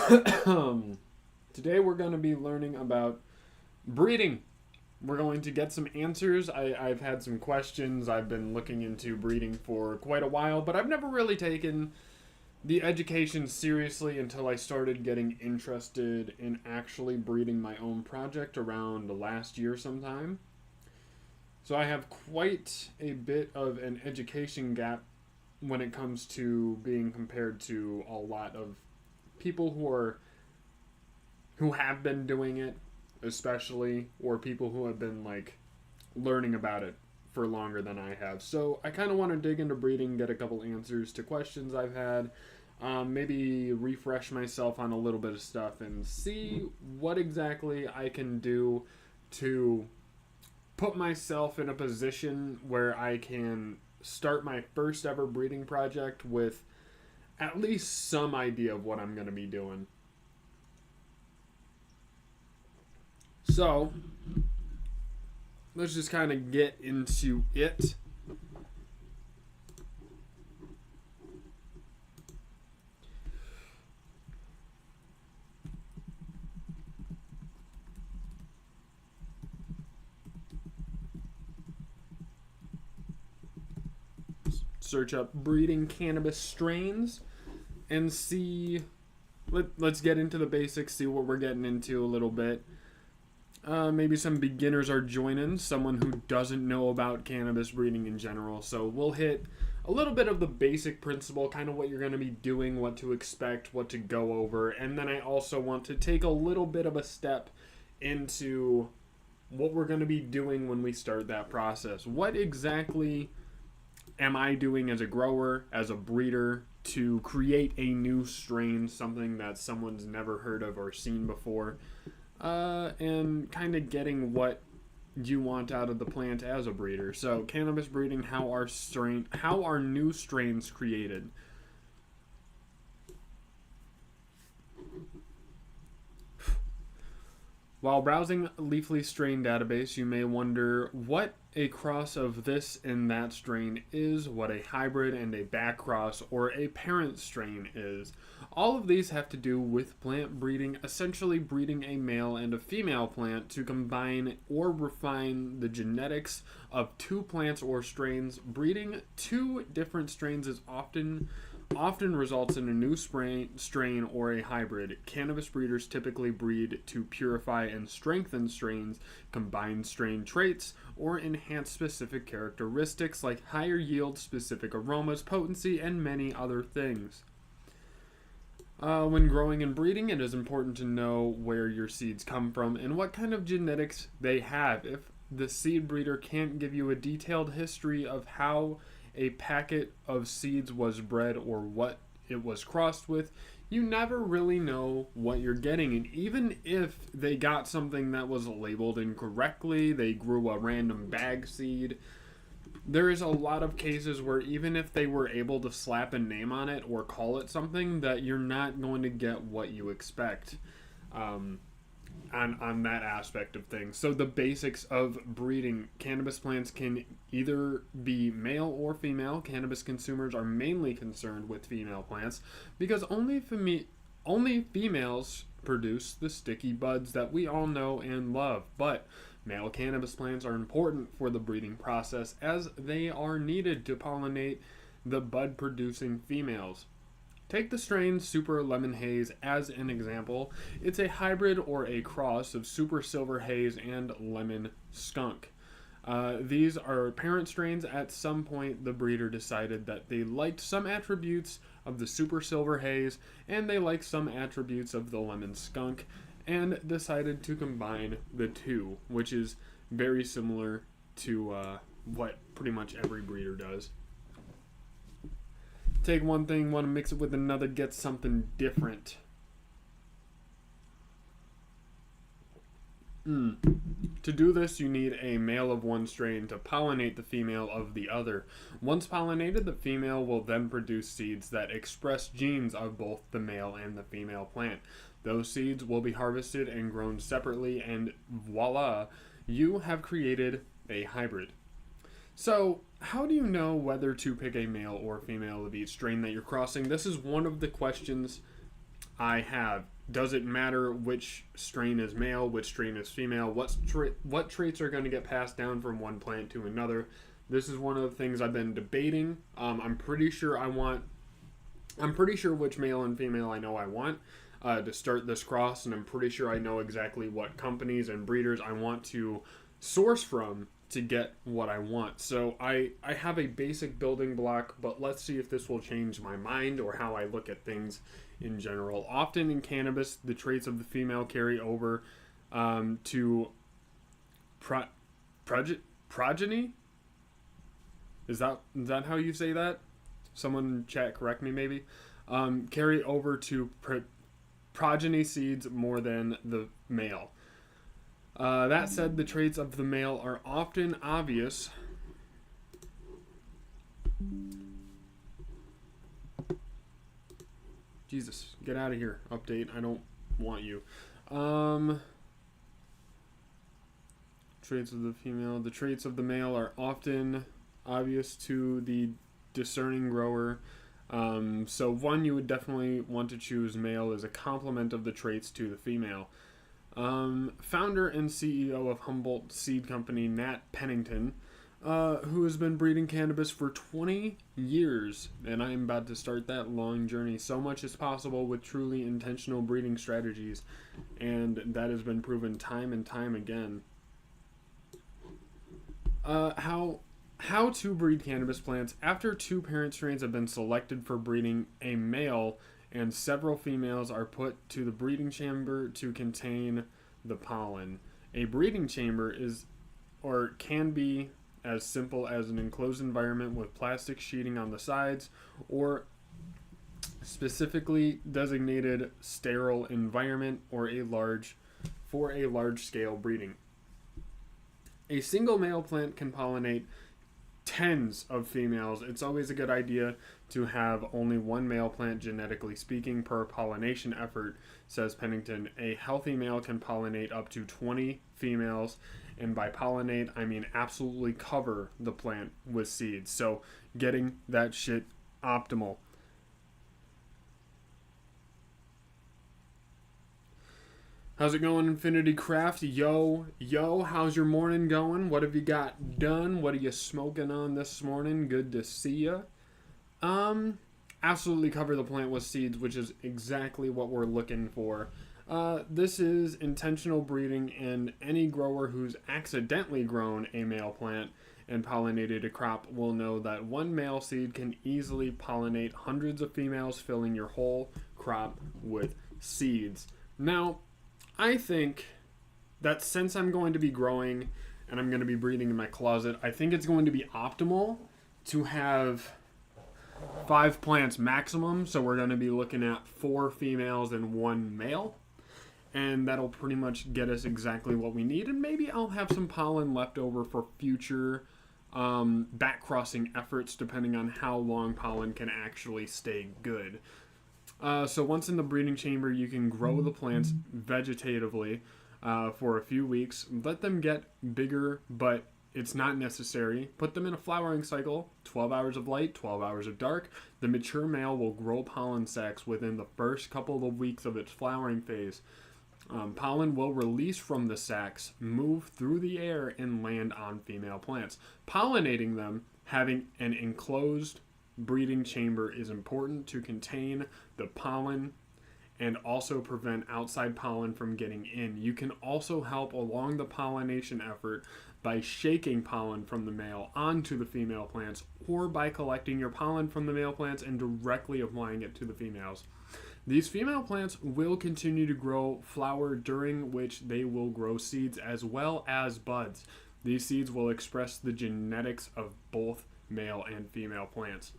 Today we're going to be learning about breeding. We're going to get some answers. I've had some questions. I've been looking into breeding for quite a while, but I've never really taken the education seriously until I started getting interested in actually breeding my own project around last year sometime. So I have quite a bit of an education gap when it comes to being compared to a lot of people who have been doing it, especially, or people who have been like learning about it for longer than I have. So I kind of want to dig into breeding, get a couple answers to questions I've had, maybe refresh myself on a little bit of stuff, and see what exactly I can do to put myself in a position where I can start my first ever breeding project with at least some idea of what I'm going to be doing. So, let's just kind of get into it. Search up breeding cannabis strains and see. Let's get into the basics, see what we're getting into a little bit. Maybe some beginners are joining, someone who doesn't know about cannabis breeding in general. So we'll hit a little bit of the basic principle, kind of what you're going to be doing, what to expect, what to go over. And then I also want to take a little bit of a step into what we're going to be doing when we start that process. What exactly am I doing as a grower, as a breeder, to create a new strain, something that someone's never heard of or seen before? And kind of getting what you want out of the plant as a breeder. So, cannabis breeding, how are new strains created? While browsing Leafly strain database, you may wonder what a cross of this and that strain is, what a hybrid and a backcross or a parent strain is. All of these have to do with plant breeding, essentially breeding a male and a female plant to combine or refine the genetics of two plants or strains. Breeding two different strains is often results in a new strain or a hybrid. Cannabis breeders typically breed to purify and strengthen strains, combine strain traits, or enhance specific characteristics like higher yield, specific aromas, potency, and many other things. When growing and breeding, it is important to know where your seeds come from and what kind of genetics they have. If the seed breeder can't give you a detailed history of how a packet of seeds was bred or what it was crossed with, you never really know what you're getting. And even if they got something that was labeled incorrectly, they grew a random bag seed, there is a lot of cases where even if they were able to slap a name on it or call it something, that you're not going to get what you expect. On that aspect of things. So the basics of breeding: cannabis plants can either be male or female. Cannabis consumers are mainly concerned with female plants because only females produce the sticky buds that we all know and love. But male cannabis plants are important for the breeding process as they are needed to pollinate the bud producing females. Take the strain Super Lemon Haze as an example. It's a hybrid or a cross of Super Silver Haze and Lemon Skunk. These are parent strains. At some point, the breeder decided that they liked some attributes of the Super Silver Haze and they liked some attributes of the Lemon Skunk and decided to combine the two, which is very similar to what pretty much every breeder does. Take one thing, want to mix it with another, get something different. To do this, you need a male of one strain to pollinate the female of the other. Once pollinated, the female will then produce seeds that express genes of both the male and the female plant. Those seeds will be harvested and grown separately, and voila, you have created a hybrid. So, how do you know whether to pick a male or female of each strain that you're crossing? This is one of the questions I have. Does it matter which strain is male, which strain is female? What traits are going to get passed down from one plant to another? This is one of the things I've been debating. I'm pretty sure which male and female I know I want to start this cross, and I'm pretty sure I know exactly what companies and breeders I want to source from to get what I want. So I have a basic building block, but let's see if this will change my mind or how I look at things in general. Often in cannabis, the traits of the female carry over to progeny. Is that how you say that? Someone in chat correct me maybe. Carry over to progeny seeds more than the male. That said, the traits of the male are often obvious. Jesus, get out of here. Update. I don't want you. Traits of the female. The traits of the male are often obvious to the discerning grower. So one you would definitely want to choose male as a complement of the traits to the female. Founder and CEO of Humboldt Seed Company, Nat Pennington, who has been breeding cannabis for 20 years, and I am about to start that long journey. So much is possible with truly intentional breeding strategies, and that has been proven time and time again. How to breed cannabis plants. After 2 parent strains have been selected for breeding, a male and several females are put to the breeding chamber to contain the pollen. A breeding chamber is or can be as simple as an enclosed environment with plastic sheeting on the sides, or specifically designated sterile environment or a large scale breeding. A single male plant can pollinate tens of females. It's always a good idea to have only one male plant, genetically speaking, per pollination effort, says Pennington. A healthy male can pollinate up to 20 females, and by pollinate, I mean absolutely cover the plant with seeds. So getting that shit optimal. How's it going, Infinity Craft? Yo, how's your morning going? What have you got done? What are you smoking on this morning? Good to see ya. Absolutely cover the plant with seeds, which is exactly what we're looking for. This is intentional breeding, and any grower who's accidentally grown a male plant and pollinated a crop will know that one male seed can easily pollinate hundreds of females, filling your whole crop with seeds. Now, I think that since I'm going to be growing and I'm going to be breeding in my closet, I think it's going to be optimal to have 5 plants maximum. So we're going to be looking at 4 females and 1 male. And that'll pretty much get us exactly what we need. And maybe I'll have some pollen left over for future back crossing efforts, depending on how long pollen can actually stay good. So once in the breeding chamber, you can grow the plants vegetatively for a few weeks. Let them get bigger, but it's not necessary. Put them in a flowering cycle, 12 hours of light, 12 hours of dark. The mature male will grow pollen sacs within the first couple of weeks of its flowering phase. Pollen will release from the sacs, move through the air, and land on female plants. Pollinating them, having an enclosed breeding chamber, is important to contain the pollen and also prevent outside pollen from getting in. You can also help along the pollination effort by shaking pollen from the male onto the female plants, or by collecting your pollen from the male plants and directly applying it to the females. These female plants will continue to grow flower, during which they will grow seeds as well as buds. These seeds will express the genetics of both male and female plants.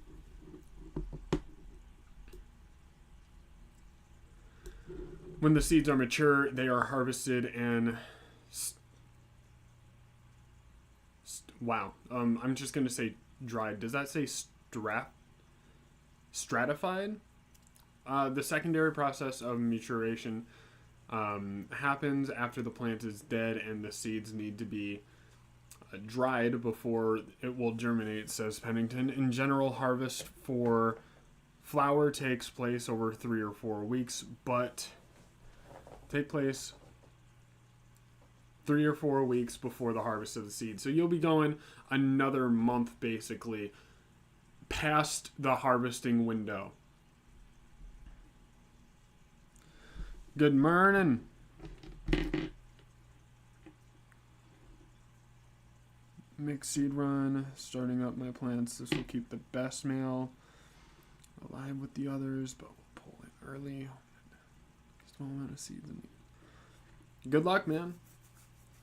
When the seeds are mature, they are harvested and I'm just going to say dried. Does that say stratified? The secondary process of maturation happens after the plant is dead, and the seeds need to be dried before it will germinate, says Pennington. In general, harvest for Flower takes place over 3 or 4 weeks, but take place 3 or 4 weeks before the harvest of the seed. So you'll be going another month basically past the harvesting window. Good morning. Mixed seed run, starting up my plants. This will keep the best male alive with the others, but we'll pull it early. Small amount of seeds. Good luck, man,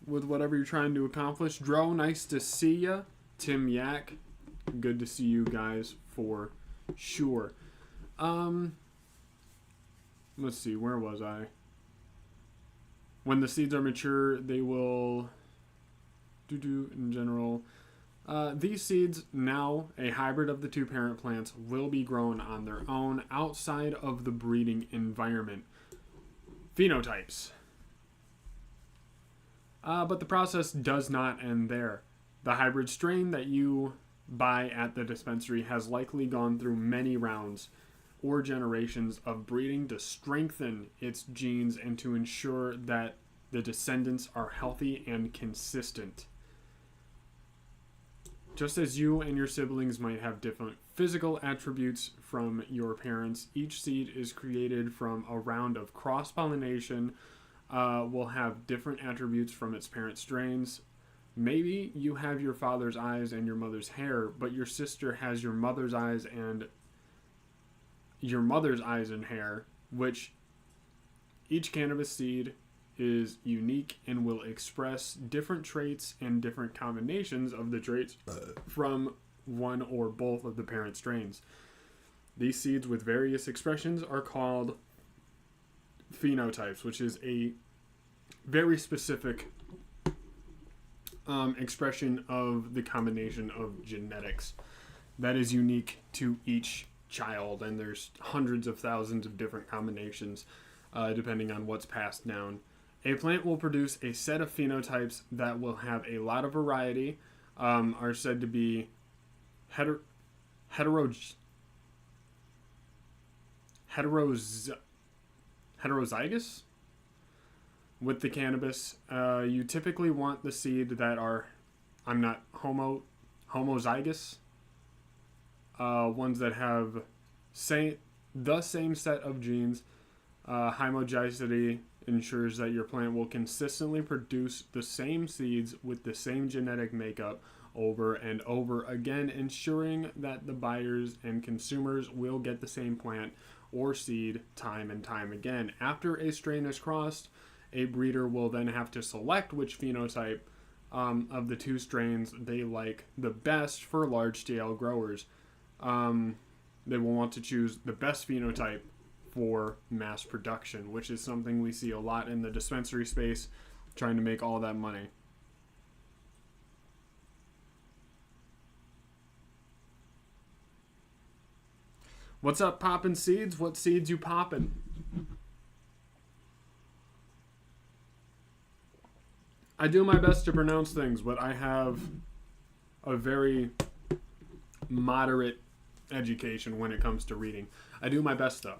with whatever you're trying to accomplish. Dro, nice to see ya. Tim Yak, good to see you guys for sure. Let's see, where was I? When the seeds are mature, they will in general. These seeds, now a hybrid of the two parent plants, will be grown on their own outside of the breeding environment. Phenotypes. But the process does not end there. The hybrid strain that you buy at the dispensary has likely gone through many rounds or generations of breeding to strengthen its genes and to ensure that the descendants are healthy and consistent. Just as you and your siblings might have different physical attributes from your parents, each seed is created from a round of cross-pollination, will have different attributes from its parent strains. Maybe you have your father's eyes and your mother's hair, but your sister has your mother's eyes and your mother's eyes and hair, which each cannabis seed is unique and will express different traits and different combinations of the traits from one or both of the parent strains. These seeds with various expressions are called phenotypes, which is a very specific expression of the combination of genetics that is unique to each child, and there's hundreds of thousands of different combinations depending on what's passed down. A plant will produce a set of phenotypes that will have a lot of variety, are said to be heterozygous. With the cannabis, you typically want the seed that are, homozygous, ones that have the same set of genes. Homozygosity ensures that your plant will consistently produce the same seeds with the same genetic makeup over and over again, ensuring that the buyers and consumers will get the same plant or seed time and time again. After a strain is crossed, a breeder will then have to select which phenotype of the two strains they like the best for large-scale growers. They will want to choose the best phenotype for mass production, which is something we see a lot in the dispensary space, trying to make all that money. What's up, poppin' seeds? What seeds you poppin'? I do my best to pronounce things, but I have a very moderate education when it comes to reading. I do my best, though.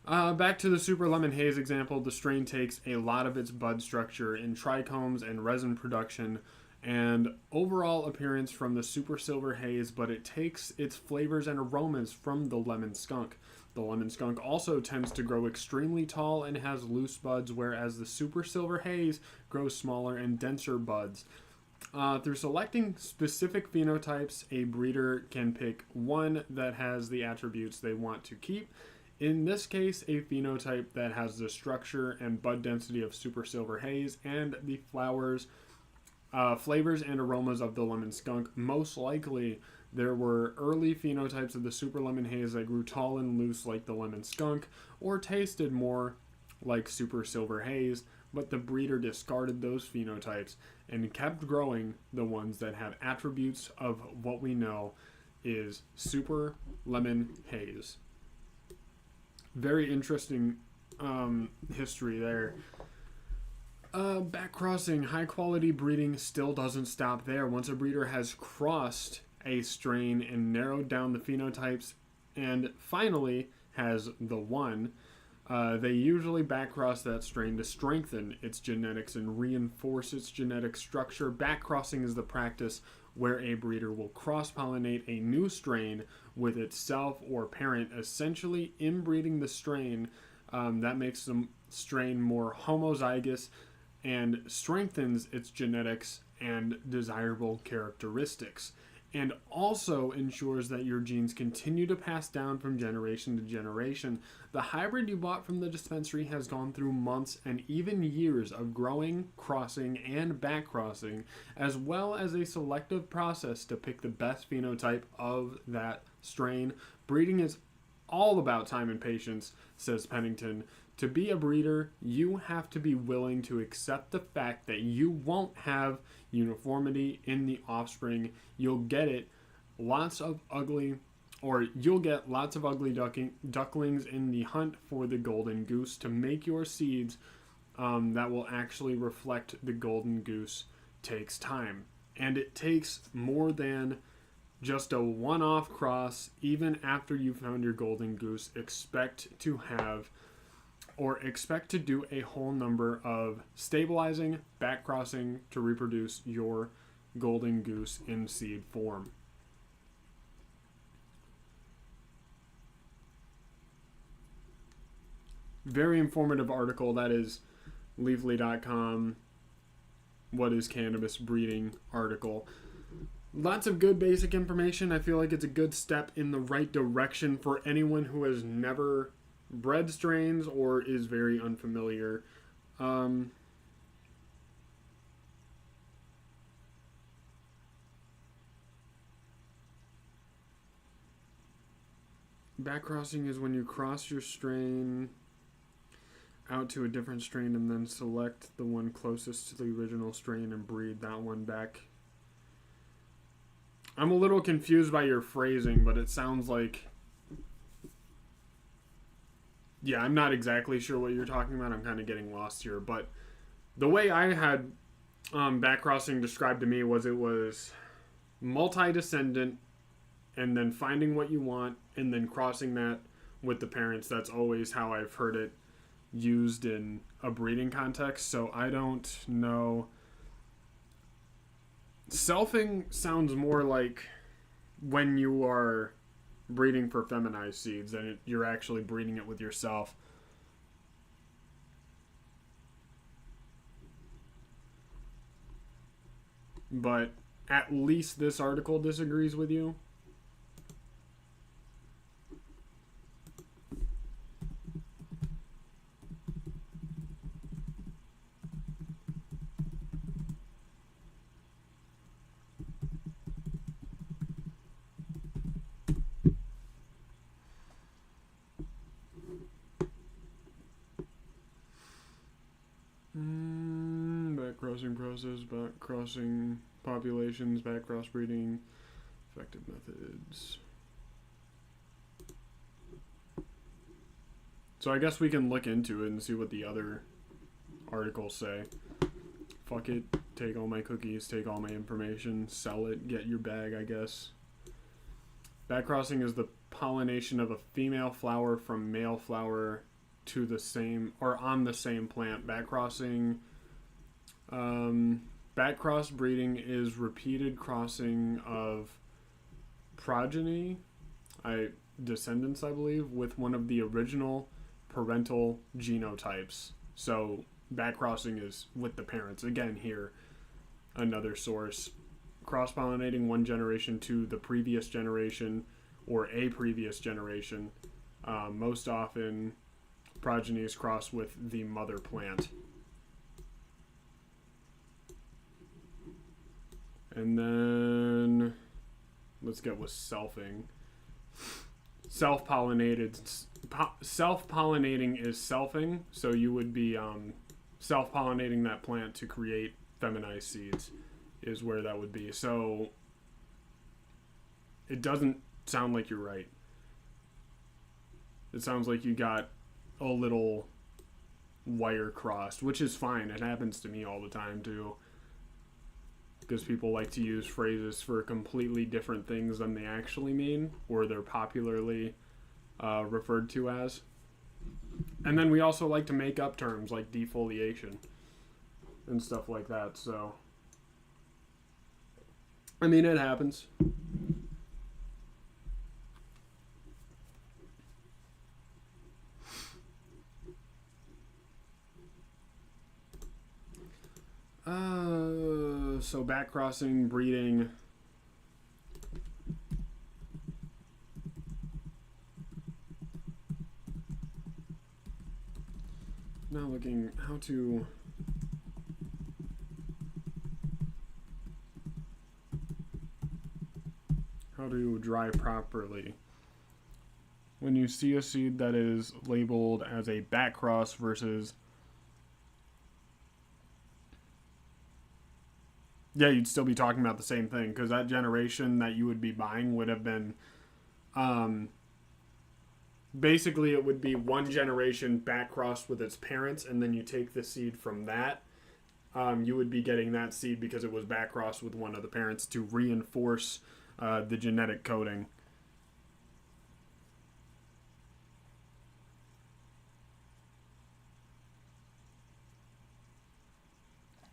Back to the Super Lemon Haze example, the strain takes a lot of its bud structure in trichomes and resin production and overall appearance from the Super Silver Haze, but it takes its flavors and aromas from the Lemon Skunk. The Lemon Skunk also tends to grow extremely tall and has loose buds, whereas the Super Silver Haze grows smaller and denser buds. Through selecting specific phenotypes, a breeder can pick one that has the attributes they want to keep. In this case, a phenotype that has the structure and bud density of Super Silver Haze and the flavors and aromas of the Lemon Skunk. Most likely, there were early phenotypes of the Super Lemon Haze that grew tall and loose like the Lemon Skunk, or tasted more like Super Silver Haze, but the breeder discarded those phenotypes and kept growing the ones that have attributes of what we know is Super Lemon Haze. Very interesting history there. Back crossing, high quality breeding still doesn't stop there. Once a breeder has crossed a strain and narrowed down the phenotypes And finally has the one. They usually backcross that strain to strengthen its genetics and reinforce its genetic structure. Backcrossing is the practice where a breeder will cross-pollinate a new strain with itself or parent, essentially inbreeding the strain. That makes the strain more homozygous and strengthens its genetics and desirable characteristics, and also ensures that your genes continue to pass down from generation to generation. The hybrid you bought from the dispensary has gone through months and even years of growing, crossing, and back crossing, as well as a selective process to pick the best phenotype of that strain. Breeding is all about time and patience, says Pennington. To be a breeder, you have to be willing to accept the fact that you won't have uniformity in the offspring. You'll get lots of ugly ducklings in the hunt for the golden goose. To make your seeds that will actually reflect the golden goose takes time. And it takes more than just a one-off cross. Even after you found your golden goose, expect to do a whole number of stabilizing, back crossing to reproduce your golden goose in seed form. Very informative article. That is Leafly.com. What is cannabis breeding article. Lots of good basic information. I feel like it's a good step in the right direction for anyone who has never bred strains or is very unfamiliar. Backcrossing is when you cross your strain out to a different strain and then select the one closest to the original strain and breed that one back. I'm a little confused by your phrasing, but it sounds like... Yeah, I'm not exactly sure what you're talking about. I'm kind of getting lost here. But the way I had backcrossing described to me was it was multi-descendant and then finding what you want and then crossing that with the parents. That's always how I've heard it used in a breeding context. So I don't know. Selfing sounds more like when you are breeding for feminized seeds and you're actually breeding it with yourself. But at least this article disagrees with you. Backcrossing process, backcrossing populations, back crossbreeding, effective methods. So I guess we can look into it and see what the other articles say. Fuck it, take all my cookies, take all my information, sell it, get your bag, I guess. Backcrossing is the pollination of a female flower from male flower to the same or on the same plant. Backcross breeding is repeated crossing of progeny, descendants, I believe, with one of the original parental genotypes. So backcrossing is with the parents. Again, here, another source. Cross-pollinating one generation to the previous generation or a previous generation. Most often, progeny is crossed with the mother plant. And then let's get with selfing. Self-pollinating is selfing, so you would be self-pollinating that plant to create feminized seeds is where that would be. So it doesn't sound like you're right. It sounds like you got a little wire crossed, which is fine. It happens to me all the time too. Because people like to use phrases for completely different things than they actually mean, or they're popularly referred to as. And then we also like to make up terms like defoliation and stuff like that. So, I mean, it happens. So back crossing, breeding. Now looking how to dry properly. When you see a seed that is labeled as a back cross versus, yeah, you'd still be talking about the same thing, because that generation that you would be buying would have been, basically it would be one generation back crossed with its parents, and then you take the seed from that. You would be getting that seed because it was back crossed with one of the parents to reinforce the genetic coding.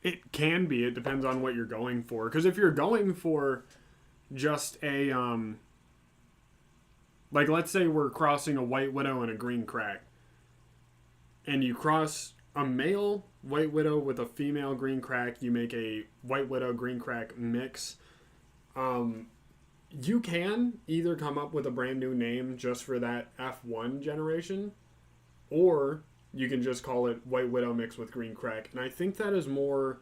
It can be. It depends on what you're going for. Because if you're going for just a, like let's say we're crossing a white widow and a green crack, and you cross a male white widow with a female green crack, you make a white widow green crack mix. You can either come up with a brand new name just for that F1 generation, or you can just call it white widow mixed with green crack. And I think that is more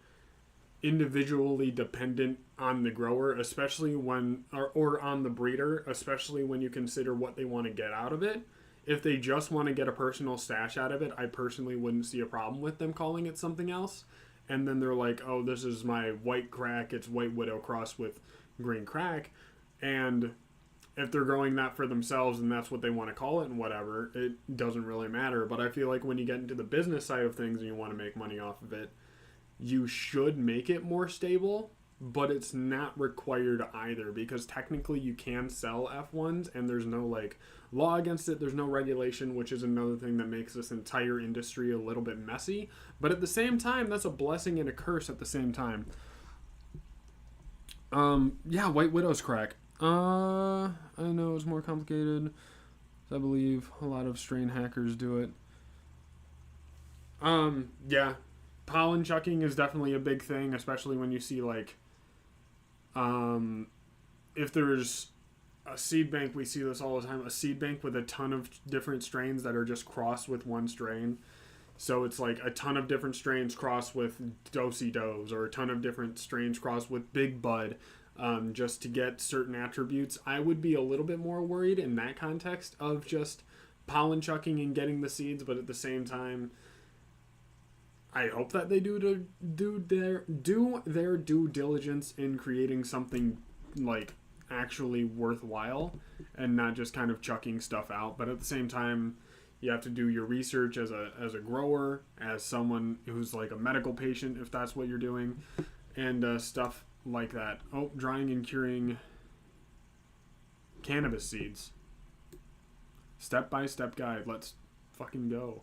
individually dependent on the grower, especially when, or on the breeder, especially when you consider what they want to get out of it. If they just want to get a personal stash out of it, I personally wouldn't see a problem with them calling it something else. And then they're like, oh, this is my white crack, it's white widow crossed with green crack. And if they're growing that for themselves and that's what they want to call it and whatever, it doesn't really matter. But I feel like when you get into the business side of things and you want to make money off of it, you should make it more stable, but it's not required either, because technically you can sell F1s and there's no like law against it. There's no regulation, which is another thing that makes this entire industry a little bit messy. But at the same time, that's a blessing and a curse at the same time. Yeah, White Widow's crack. I know it's more complicated. I believe a lot of strain hackers do it. Yeah. Pollen chucking is definitely a big thing, especially when you see like, if there's a seed bank, we see this all the time, a seed bank with a ton of different strains that are just crossed with one strain. So it's like a ton of different strains crossed with Do-si-dos, or a ton of different strains crossed with Big Bud, just to get certain attributes. I would be a little bit more worried in that context of just pollen chucking and getting the seeds, but at the same time, I hope that they do their due diligence in creating something like actually worthwhile and not just kind of chucking stuff out. But at the same time, you have to do your research as a grower, as someone who's like a medical patient, if that's what you're doing, and stuff like that. Oh, drying and curing cannabis seeds. Step-by-step guide. Let's fucking go.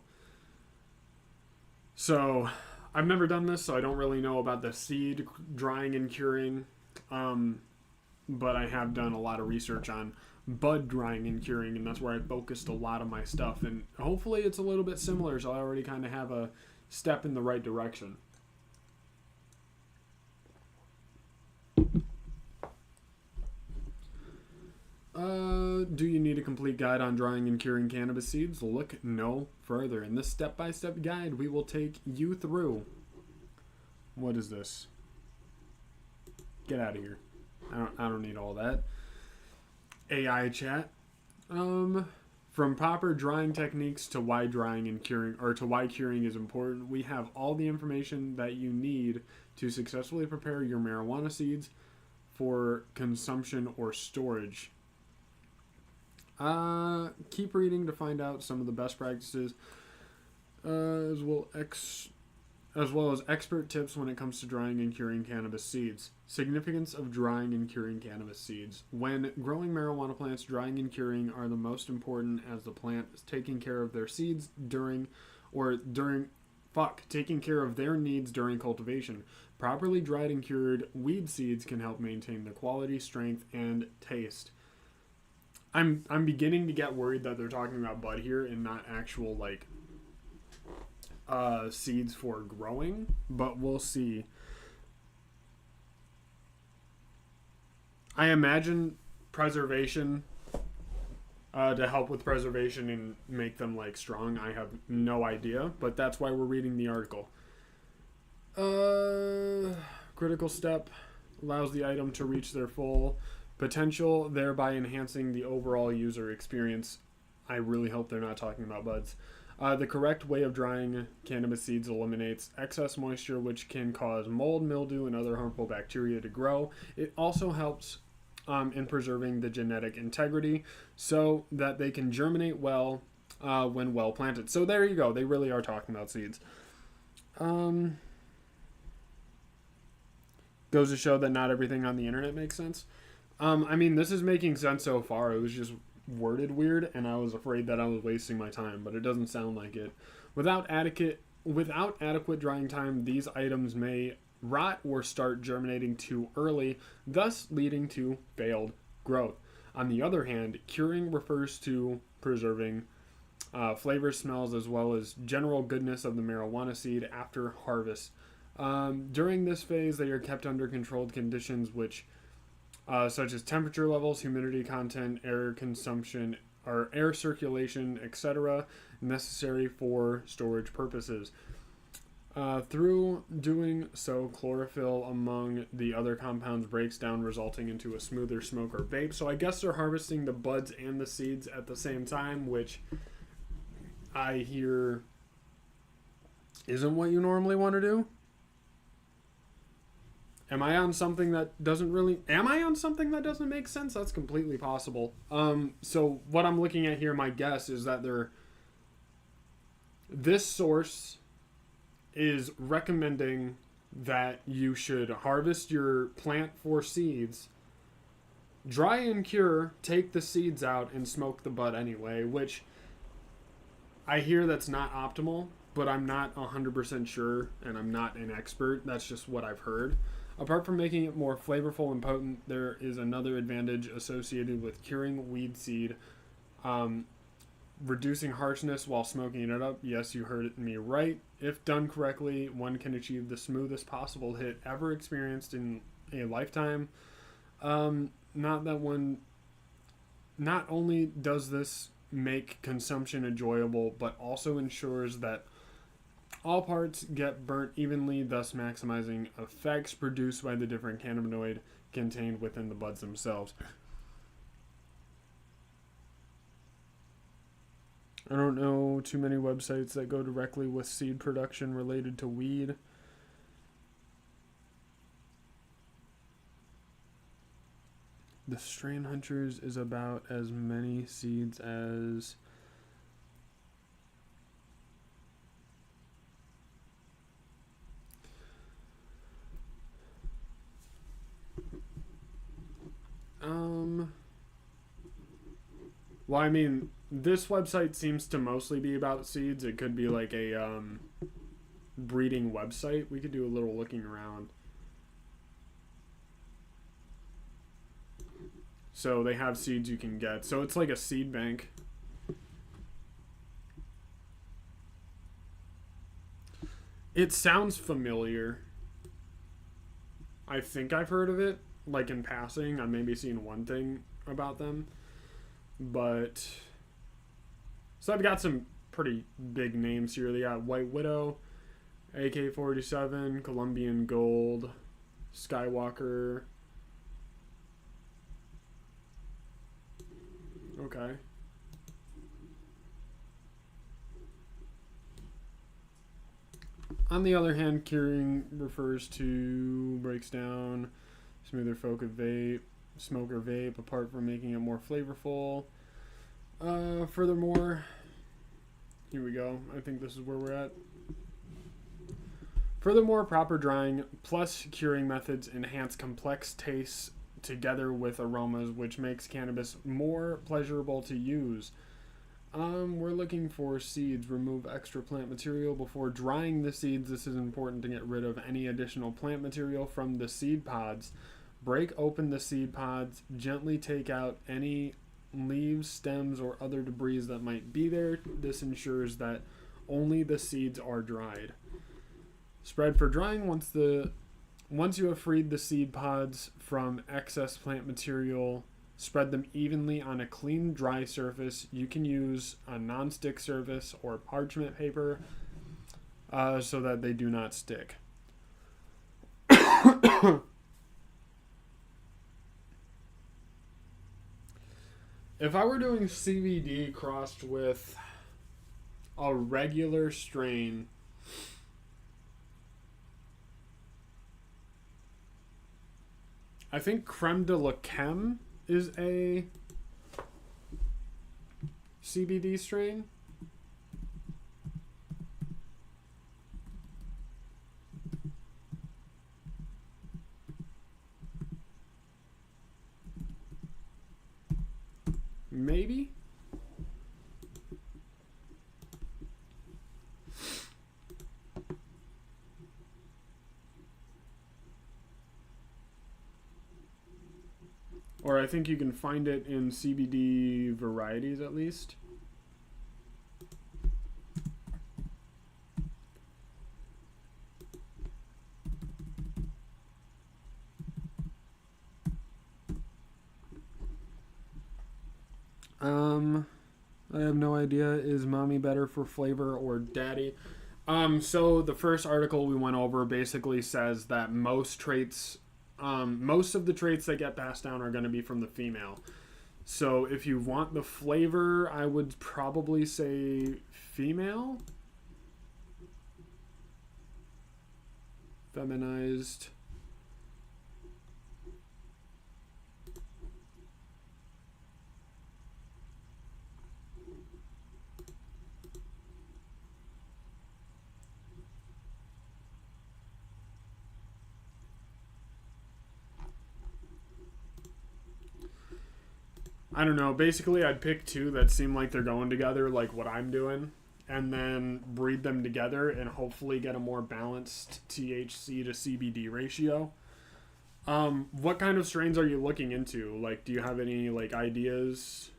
So, I've never done this, so I don't really know about the seed drying and curing. But I have done a lot of research on bud drying and curing, and that's where I focused a lot of my stuff. And hopefully it's a little bit similar, so I already kind of have a step in the right direction. Do you need a complete guide on drying and curing cannabis seeds? Look no further. In this step-by-step guide, we will take you through. What is this? Get out of here. I don't need all that. AI chat. From proper drying techniques to why drying and curing, or to why curing is important, we have all the information that you need to successfully prepare your marijuana seeds for consumption or storage. Keep reading to find out some of the best practices, as well as well as expert tips when it comes to drying and curing cannabis seeds. Significance of drying and curing cannabis seeds. When growing marijuana plants, drying and curing are the most important, as the plant is taking care of their seeds taking care of their needs during cultivation. Properly dried and cured weed seeds can help maintain the quality, strength, and taste. I'm beginning to get worried that they're talking about bud here and not actual seeds for growing, but we'll see. I imagine preservation to help with preservation and make them strong. I have no idea, but that's why we're reading the article. Critical step allows the item to reach their full potential, thereby enhancing the overall user experience. I really hope they're not talking about buds. The correct way of drying cannabis seeds eliminates excess moisture, which can cause mold, mildew, and other harmful bacteria to grow. It also helps in preserving the genetic integrity so that they can germinate well when well planted. So there you go. They really are talking about seeds. Goes to show that not everything on the internet makes sense. I mean, this is making sense so far. It was just worded weird, and I was afraid that I was wasting my time, but it doesn't sound like it. Without adequate drying time, these items may rot or start germinating too early, thus leading to failed growth. On the other hand, curing refers to preserving flavors, smells, as well as general goodness of the marijuana seed after harvest. During this phase, they are kept under controlled conditions, which such as temperature levels, humidity content, air consumption, or air circulation, etc., necessary for storage purposes. Through doing so, chlorophyll among the other compounds breaks down, resulting into a smoother smoke or vape. So I guess they're harvesting the buds and the seeds at the same time, which I hear isn't what you normally want to do. Am I on something that doesn't make sense? That's completely possible. So what I'm looking at here, my guess is that this source is recommending that you should harvest your plant for seeds, dry and cure, take the seeds out, and smoke the bud anyway, which I hear that's not optimal, but I'm not 100% sure, and I'm not an expert. That's just what I've heard. Apart from making it more flavorful and potent, there is another advantage associated with curing weed seed. Reducing harshness while smoking it up. Yes, you heard me right. If done correctly, one can achieve the smoothest possible hit ever experienced in a lifetime. Not only does this make consumption enjoyable, but also ensures that all parts get burnt evenly, thus maximizing effects produced by the different cannabinoid contained within the buds themselves. I don't know too many websites that go directly with seed production related to weed. The Strain Hunters is about as many seeds as well, I mean, this website seems to mostly be about seeds. It could be like a breeding website. We could do a little looking around. So they have seeds you can get. So it's like a seed bank. It sounds familiar. I think I've heard of it, like in passing. I've maybe seen one thing about them. But so I've got some pretty big names here. They got White Widow, AK-47, Colombian Gold, Skywalker. Okay. On the other hand, curing refers to breaks down smoother smoke or vape, apart from making it more flavorful. Furthermore, here we go. I think this is where we're at. Furthermore, proper drying plus curing methods enhance complex tastes together with aromas, which makes cannabis more pleasurable to use. We're looking for seeds. Remove extra plant material before drying the seeds. This is important to get rid of any additional plant material from the seed pods. Break open the seed pods. Gently take out any leaves, stems, or other debris that might be there. This ensures that only the seeds are dried. Spread for drying. Once you have freed the seed pods from excess plant material, spread them evenly on a clean, dry surface. You can use a non-stick surface or parchment paper so that they do not stick. If I were doing CBD crossed with a regular strain, I think Creme de la Creme is a CBD strain. Maybe. Or I think you can find it in CBD varieties at least. I have no idea. Is mommy better for flavor or daddy? So the first article we went over basically says that most of the traits that get passed down are going to be from the female. So if you want the flavor, I would probably say female. Feminized. I don't know. Basically, I'd pick two that seem like they're going together, like what I'm doing, and then breed them together and hopefully get a more balanced THC to CBD ratio. What kind of strains are you looking into? Like, do you have any like ideas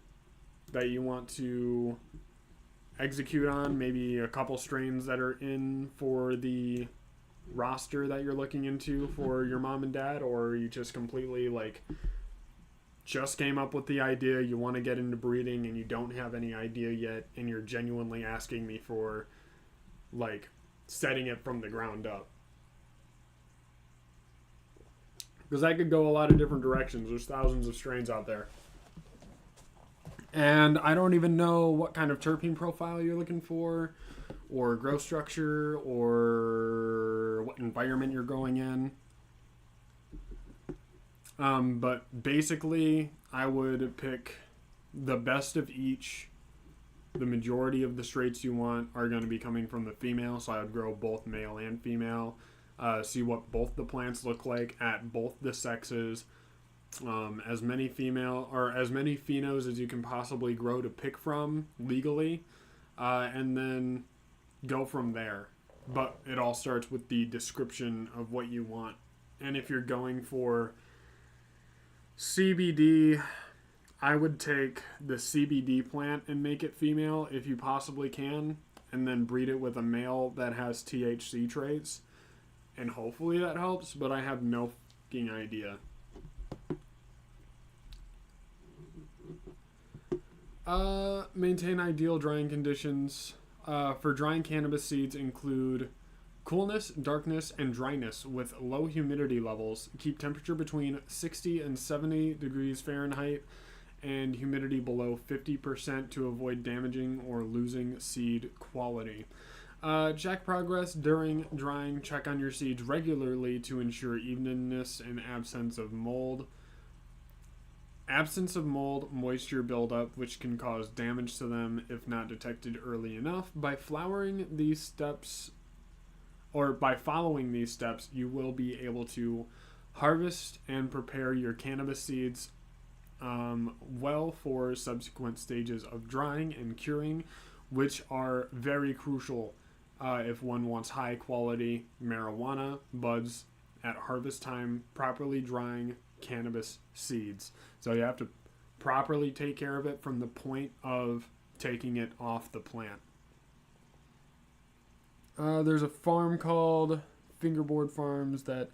that you want to execute on? Maybe a couple strains that are in for the roster that you're looking into for your mom and dad, or are you just completely like just came up with the idea, you want to get into breeding and you don't have any idea yet, and you're genuinely asking me for like setting it from the ground up? Because I could go a lot of different directions. There's thousands of strains out there. And I don't even know what kind of terpene profile you're looking for, or growth structure, or what environment you're growing in. But basically, I would pick the best of each. The majority of the traits you want are going to be coming from the female, so I would grow both male and female. See what both the plants look like at both the sexes. As many female or as many phenos as you can possibly grow to pick from legally, and then go from there. But it all starts with the description of what you want. And if you're going for CBD, I would take the CBD plant and make it female if you possibly can, and then breed it with a male that has THC traits, and hopefully that helps, but I have no fucking idea. Maintain ideal drying conditions. For drying cannabis seeds include coolness, darkness, and dryness with low humidity levels. Keep temperature between 60 and 70 degrees Fahrenheit and humidity below 50% to avoid damaging or losing seed quality. Check progress during drying. Check on your seeds regularly to ensure evenness and absence of mold. Absence of mold, moisture buildup, which can cause damage to them if not detected early enough. By following these steps, or by following these steps, you will be able to harvest and prepare your cannabis seeds well for subsequent stages of drying and curing, which are very crucial if one wants high quality marijuana buds at harvest time, properly drying cannabis seeds. So you have to properly take care of it from the point of taking it off the plant. There's a farm called Fingerboard Farms that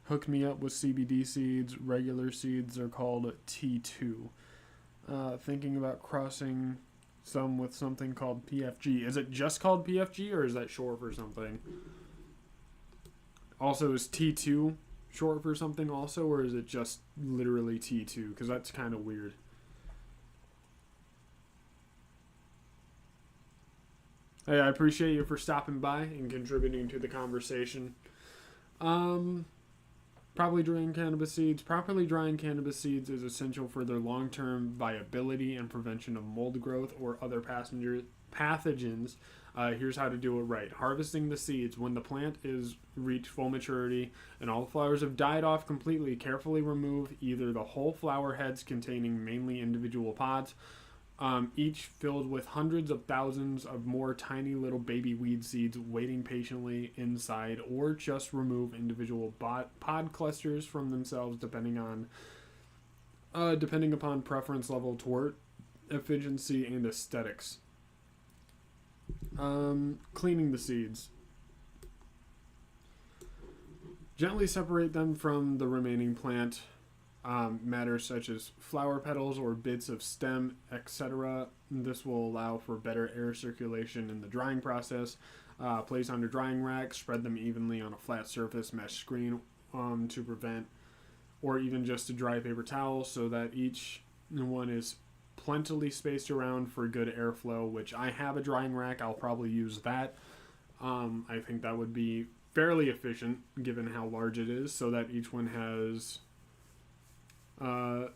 hooked me up with CBD seeds. Regular seeds are called T2. Thinking about crossing some with something called PFG. Is it just called PFG or is that short for something? Also, is T2 short for something also, or is it just literally T2? Because that's kind of weird. Hey, I appreciate you for stopping by and contributing to the conversation. Properly drying cannabis seeds. Properly drying cannabis seeds is essential for their long-term viability and prevention of mold growth or other pathogens. Here's how to do it right. Harvesting the seeds. When the plant is reached full maturity and all the flowers have died off completely, carefully remove either the whole flower heads containing mainly individual pods, each filled with hundreds of thousands of more tiny little baby weed seeds waiting patiently inside, or just remove individual pod clusters from themselves depending upon preference level toward efficiency and aesthetics. Cleaning the seeds. Gently separate them from the remaining plant matter such as flower petals or bits of stem, etc. This will allow for better air circulation in the drying process. Place on a drying rack, spread them evenly on a flat surface mesh screen to prevent, or even just a dry paper towel so that each one is plentifully spaced around for good airflow, which I have a drying rack. I'll probably use that. I think that would be fairly efficient given how large it is, so that each one has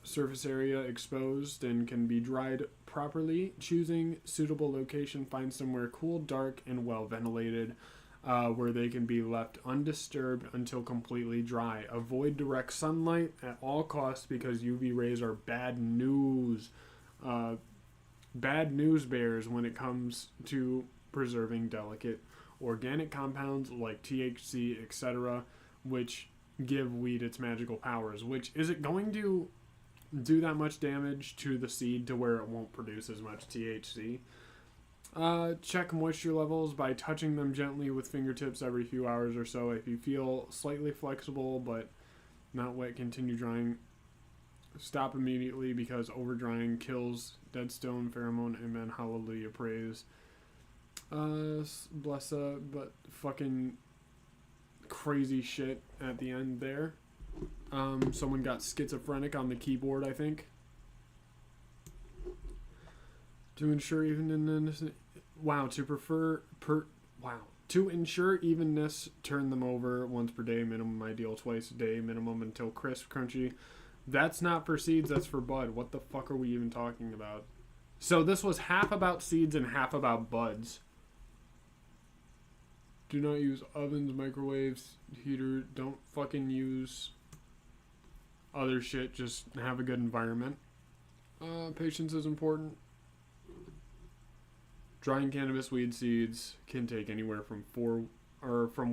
surface area exposed and can be dried properly. Choosing suitable location, find somewhere cool, dark, and well ventilated where they can be left undisturbed until completely dry. Avoid direct sunlight at all costs because UV rays are bad news. Bad news bears when it comes to preserving delicate organic compounds like THC, etc., which give weed its magical powers. Which, is it going to do that much damage to the seed to where it won't produce as much THC? Check moisture levels by touching them gently with fingertips every few hours or so. If you feel slightly flexible but not wet, continue drying. Stop immediately because over drying kills deadstone, pheromone, amen, hallelujah, praise. Bless but fucking crazy shit at the end there. Someone got schizophrenic on the keyboard, I think. To ensure evenness, to ensure evenness, turn them over once per day, minimum, ideal twice a day, minimum, until crisp, crunchy. That's not for seeds, that's for bud. What the fuck are we even talking about? So this was half about seeds and half about buds. Do not use ovens, microwaves, heater. Don't fucking use other shit. Just have a good environment. Patience is important. Drying cannabis weed seeds can take anywhere from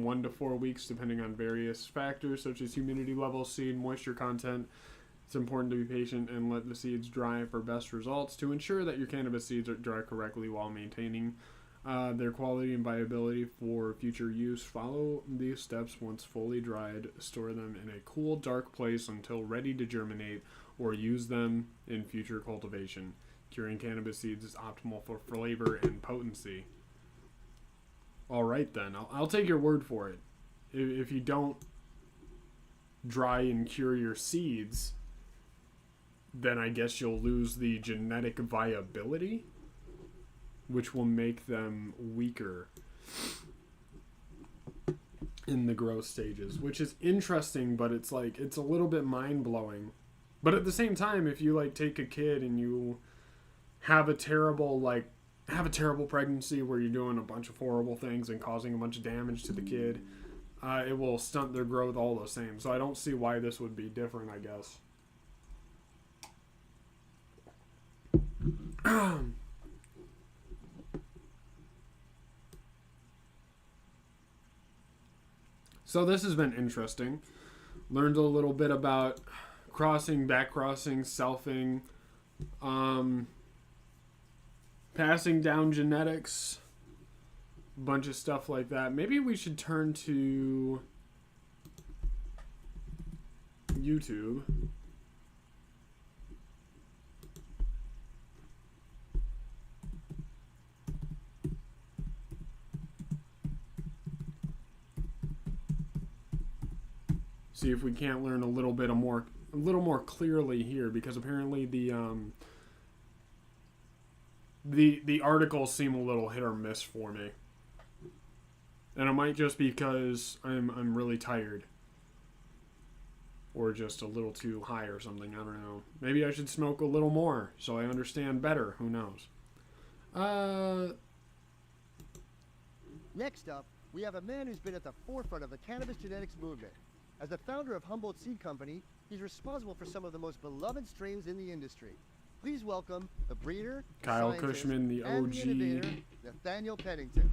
1 to 4 weeks, depending on various factors such as humidity level, seed moisture content. It's important to be patient and let the seeds dry for best results. To ensure that your cannabis seeds are dry correctly while maintaining their quality and viability for future use, follow these steps once fully dried. Store them in a cool, dark place until ready to germinate, or use them in future cultivation. Curing cannabis seeds is optimal for flavor and potency. All right, then. I'll take your word for it. If you don't dry and cure your seeds, then I guess you'll lose the genetic viability, which will make them weaker in the growth stages, which is interesting, but it's like, it's a little bit mind-blowing. But at the same time, if you like take a kid and you have a terrible like have a terrible pregnancy where you're doing a bunch of horrible things and causing a bunch of damage to the kid, it will stunt their growth all the same. So I don't see why this would be different, I guess. So this has been interesting. Learned a little bit about crossing, back crossing, selfing, passing down genetics, a bunch of stuff like that. Maybe we should turn to YouTube. See if we can't learn a little more clearly here, because apparently the articles seem a little hit or miss for me, and it might just be because I'm really tired, or just a little too high or something. I don't know. Maybe I should smoke a little more so I understand better. Who knows? Next up, we have a man who's been at the forefront of the cannabis genetics movement. As the founder of Humboldt Seed Company, he's responsible for some of the most beloved strains in the industry. Please welcome the breeder, Kyle Cushman, the and OG. the innovator, Nathaniel Pennington.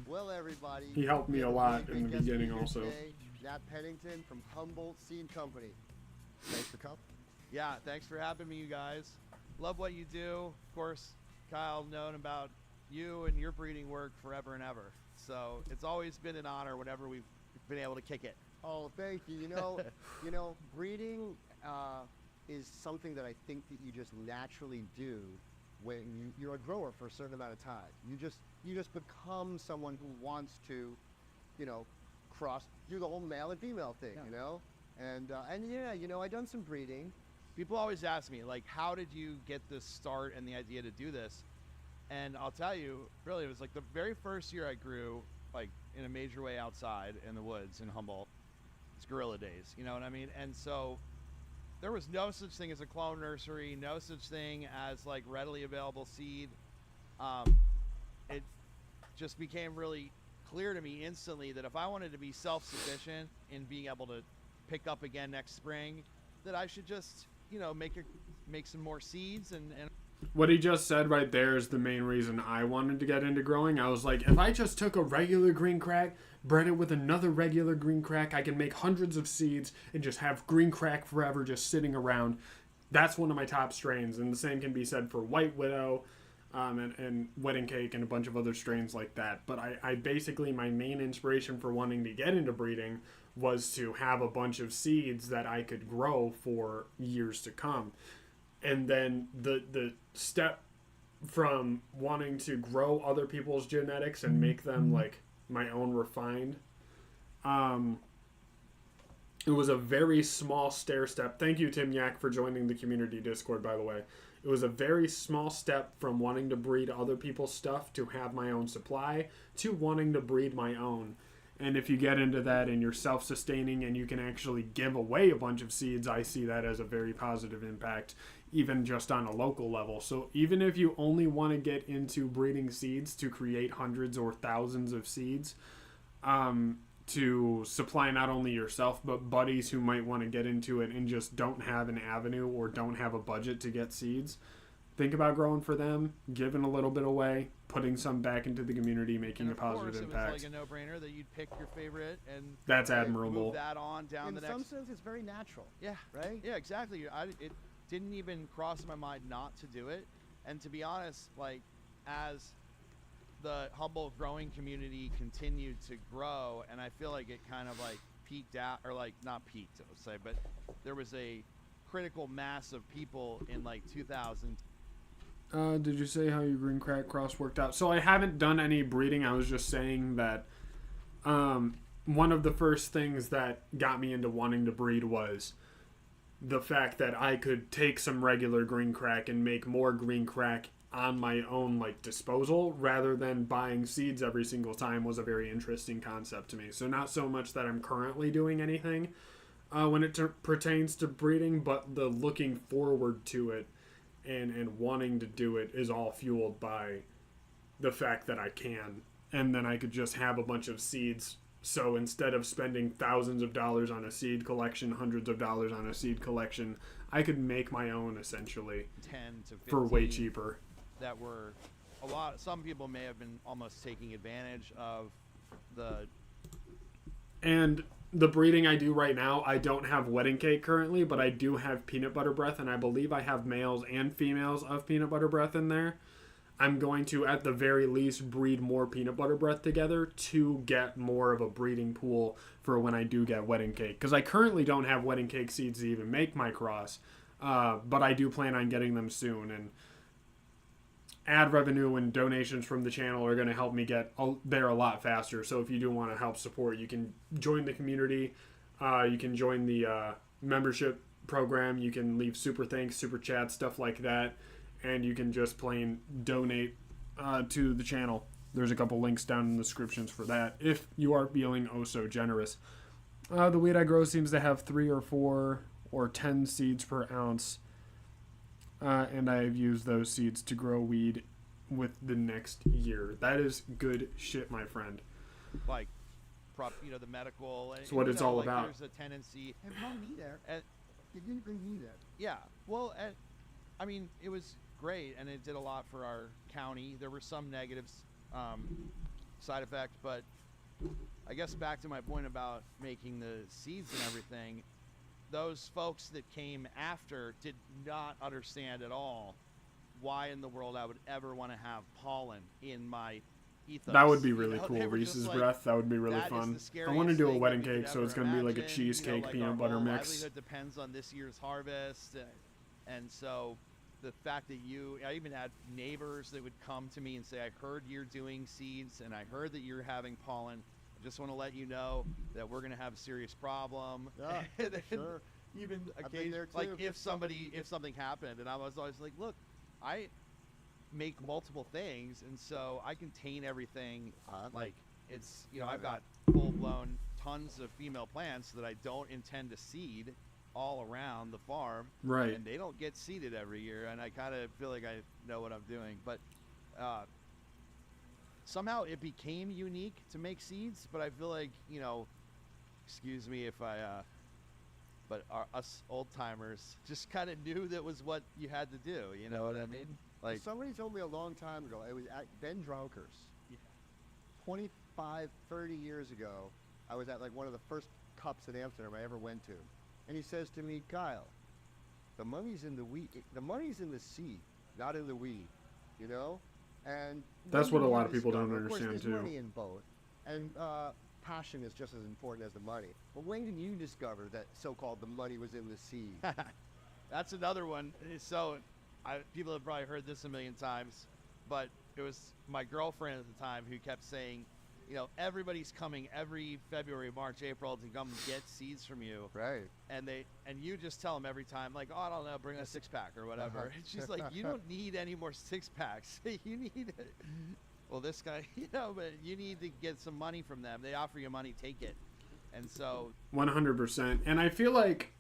Well, everybody, He helped me a lot in the beginning also. Today, Nat Pennington from Humboldt Seed Company. Thanks for coming. Yeah, thanks for having me, you guys. Love what you do. Of course, Kyle, known about you and your breeding work forever and ever. So it's always been an honor whenever we've been able to kick it. Oh, thank you. Breeding is something that I think that you just naturally do when you're a grower for a certain amount of time. You just become someone who wants to, do the whole male and female thing, And I done some breeding. People always ask me, like, how did you get this start and the idea to do this? And I'll tell you, really, it was like the very first year I grew, like, in a major way outside in the woods in Humboldt. It's guerrilla days, you know what I mean? And so there was no such thing as a clone nursery, no such thing as like readily available seed. It just became really clear to me instantly that if I wanted to be self-sufficient in being able to pick up again next spring, that I should just, make some more seeds and What he just said right there is the main reason I wanted to get into growing. I was like, if I just took a regular green crack, bred it with another regular green crack, I can make hundreds of seeds and just have green crack forever just sitting around. That's one of my top strains, and the same can be said for White Widow and Wedding Cake and a bunch of other strains like that. But I basically, my main inspiration for wanting to get into breeding was to have a bunch of seeds that I could grow for years to come. And then the step from wanting to grow other people's genetics and make them like my own refined, it was a very small stair step. Thank you, Tim Yak, for joining the community Discord, by the way. It was a very small step from wanting to breed other people's stuff to have my own supply to wanting to breed my own. And if you get into that and you're self-sustaining and you can actually give away a bunch of seeds, I see that as a very positive impact, even just on a local level. So even if you only want to get into breeding seeds to create hundreds or thousands of seeds, to supply not only yourself, but buddies who might want to get into it and just don't have an avenue or don't have a budget to get seeds, think about growing for them, giving a little bit away, putting some back into the community, making a positive impact. It's like a no-brainer that you'd pick your favorite and that's admirable. Move that on down the next. In some sense, it's very natural. Yeah, right. Yeah, exactly. It didn't even cross my mind not to do it, and to be honest, like as the Humboldt growing community continued to grow, and I feel like it kind of like peaked out, or like not peaked, I would say, but there was a critical mass of people in like 2000. Did you say how your green crack cross worked out? So I haven't done any breeding. I was just saying that one of the first things that got me into wanting to breed was the fact that I could take some regular green crack and make more green crack on my own like disposal rather than buying seeds every single time was a very interesting concept to me. So not so much that I'm currently doing anything when it pertains to breeding, but the looking forward to it and wanting to do it is all fueled by the fact that I can. And then I could just have a bunch of seeds. So instead of spending thousands of dollars on a seed collection, hundreds of dollars on a seed collection, I could make my own essentially 10 to 15 for way cheaper. that were a lot. Some people may have been almost taking advantage of the. And the breeding I do right now, I don't have wedding cake currently, but I do have peanut butter breath, and I believe I have males and females of peanut butter breath in there. I'm going to, at the very least, breed more peanut butter breath together to get more of a breeding pool for when I do get wedding cake. Because I currently don't have wedding cake seeds to even make my cross, but I do plan on getting them soon. And ad revenue and donations from the channel are going to help me get there a lot faster. So if you do want to help support, you can join the community. You can join the membership program. You can leave super thanks, super chats, stuff like that. And you can just plain donate to the channel. There's a couple links down in the descriptions for that if you are feeling oh so generous. The weed I grow seems to have 3 or 4 or 10 seeds per ounce. And I've used those seeds to grow weed with the next year. That is good shit, my friend. Like, the medical. It's what it's all about. There's a tendency. And brought me there. And, You didn't bring me there. yeah. Well, I mean, it was great, and it did a lot for our county. There were some negatives, side effects, but I guess back to my point about making the seeds and everything, those folks that came after did not understand at all why in the world I would ever want to have pollen in my ethos. That would be really They cool. were just Reese's like, breath. That would be really "That is fun. the scariest I want to do a thing wedding that you cake, could so it's ever going to be like a imagine." cheesecake like, peanut our butter whole mix. livelihood depends on this year's harvest, and so the fact that I even had neighbors that would come to me and say, "I heard you're doing seeds, and I heard that you're having pollen. I just want to let you know that we're going to have a serious problem." Yeah, And then sure. even I've been there like too. if something happened, and I was always like, "Look, I make multiple things, and so I contain everything. Like it's I've got full blown tons of female plants that I don't intend to seed all around the farm, Right. and they don't get seeded every year, and I kind of feel like I know what I'm doing, but somehow it became unique to make seeds. But I feel like excuse me if but us old timers just kind of knew that was what you had to do. You know what I mean? Like, Somebody told me a long time ago, it was at Ben Dronkers. Yeah. 25, 30 years ago, I was at like one of the first cups in Amsterdam I ever went to. And he says to me, "Kyle, the money's in the weed. The money's in the seed, not in the weed." You know? And That's when what a do lot you of people don't discover- of course, understand, there's too. money in both. And passion is just as important as the money. But when did you discover that so-called the money was in the seed? that's another one. So, people have probably heard this a million times, but it was my girlfriend at the time who kept saying, everybody's coming every February, March, April to come get seeds from you, Right. and you just tell them every time, like, "Oh, I don't know, bring a 6-pack or whatever." And she's like, "You don't need any more 6-packs. You need it." Well, this guy, but you need to get some money from them. They offer you money, take it. And so 100%. And I feel like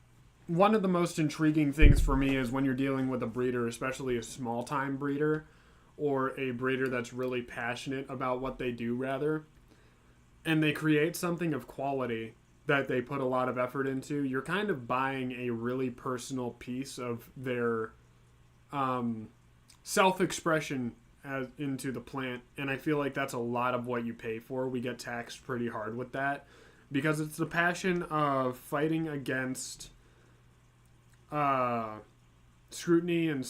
one of the most intriguing things for me is when you're dealing with a breeder, especially a small-time breeder, or a breeder that's really passionate about what they do, rather, and they create something of quality that they put a lot of effort into, you're kind of buying a really personal piece of their self-expression into the plant. And I feel like that's a lot of what you pay for. We get taxed pretty hard with that because it's the passion of fighting against scrutiny and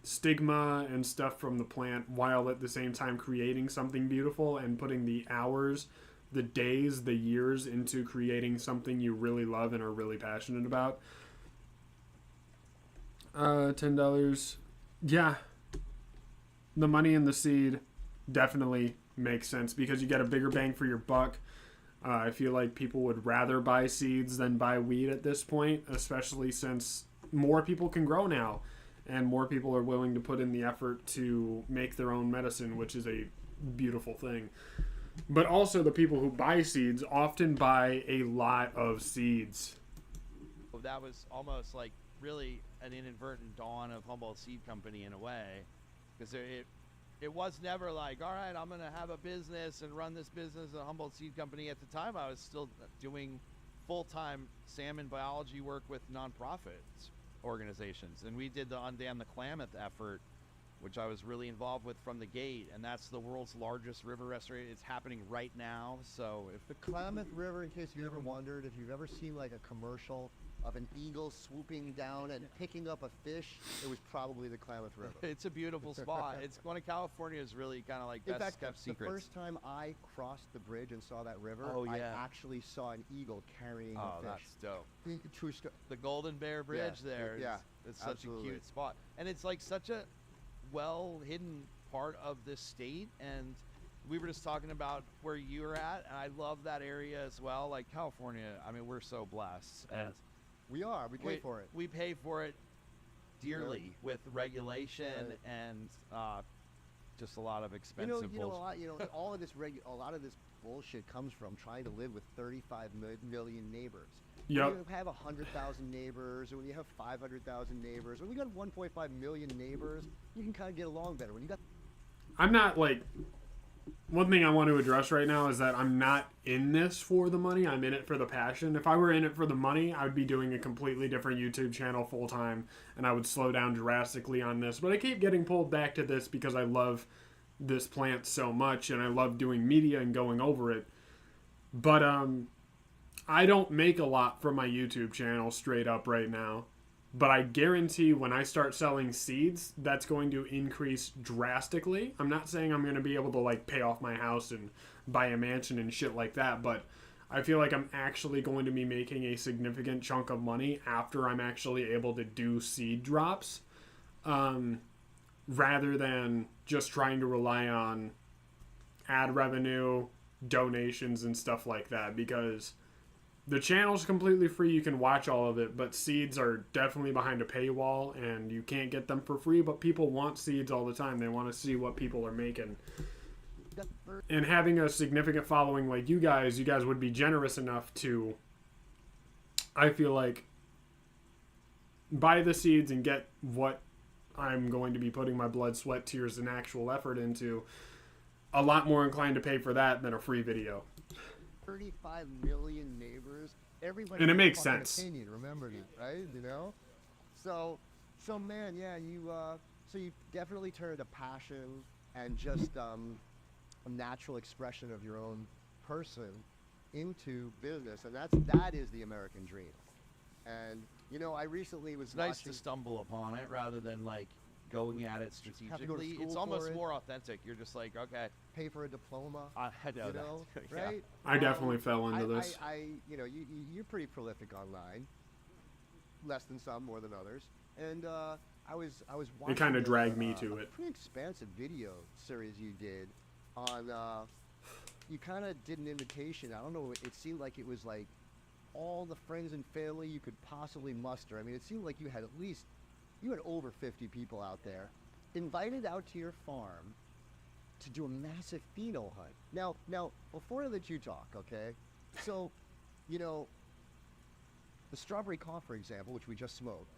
stigma and stuff from the plant, while at the same time creating something beautiful and putting the hours, the days, the years into creating something you really love and are really passionate about. $10. Yeah. The money in the seed definitely makes sense because you get a bigger bang for your buck. I feel like people would rather buy seeds than buy weed at this point, especially since more people can grow now and more people are willing to put in the effort to make their own medicine, which is a beautiful thing. But also the people who buy seeds often buy a lot of seeds. that was almost like really an inadvertent dawn of Humboldt Seed Company in a way, because it was never like, all right, I'm gonna have a business and run this business at Humboldt Seed Company. At the time, I was still doing full-time salmon biology work with nonprofits organizations, and we did the Undam the Klamath effort, which I was really involved with from the gate, and that's the world's largest river restoration. It's happening right now. So if The Klamath River, in case you ever wondered, if you've ever seen like a commercial of an eagle swooping down and picking up a fish, it was probably the Klamath River. it's a beautiful spot. It's one of California's really kind of like In best fact, kept the secrets. first time I crossed the bridge and saw that river, Oh, I yeah. actually saw an eagle carrying Oh, a fish. that's dope. True story. The Golden Bear Bridge there. yeah, It's such absolutely. a cute spot. And it's like such a well hidden part of this state. And we were just talking about where you're at, and I love that area as well. Like California, I mean, we're so blessed. And We are. We pay for it. We pay for it dearly with regulation Right. and just a lot of expensive bullshit. All of this a lot of this bullshit comes from trying to live with 35 million neighbors. Yep. When you have 100,000 neighbors, or when you have 500,000 neighbors, when you got 1.5 million neighbors, you can kind of get along better. When you got I'm not like. One thing I want to address right now is that I'm not in this for the money. I'm in it for the passion. If I were in it for the money, I would be doing a completely different YouTube channel full time, and I would slow down drastically on this. But I keep getting pulled back to this because I love this plant so much, and I love doing media and going over it. But I don't make a lot from my YouTube channel straight up right now. But I guarantee when I start selling seeds, that's going to increase drastically. I'm not saying I'm going to be able to like pay off my house and buy a mansion and shit like that, but I feel like I'm actually going to be making a significant chunk of money after I'm actually able to do seed drops, rather than just trying to rely on ad revenue, donations, and stuff like that, because the channel's completely free. You can watch all of it, but seeds are definitely behind a paywall, and you can't get them for free, but people want seeds all the time. They want to see what people are making. And having a significant following like you guys would be generous enough to, I feel like, buy the seeds and get what I'm going to be putting my blood, sweat, tears, and actual effort into, a lot more inclined to pay for that than a free video. 35 million neighbors, everybody And it has a makes fucking sense. opinion, remember that, right? So man, yeah, so you definitely turned a passion and just a natural expression of your own person into business, and that is the American dream. And I recently was It's nice watching. to stumble upon it rather than like going at it Have to go to strategically. school It's for almost it. more authentic. You're just like, okay, Pay for a diploma, I know you that. know, Yeah. right? I definitely fell into this. You're pretty prolific online. Less than some, more than others. And I was watching. It kind of a, dragged me uh, to a it. pretty expansive video series you did on. You kind of did an invitation. I don't know. It seemed like it was like all the friends and family you could possibly muster. I mean, it seemed like you had over 50 people out there invited out to your farm to do a massive pheno hunt. Now, before I let you talk, okay? So, the strawberry cough, for example, which we just smoked,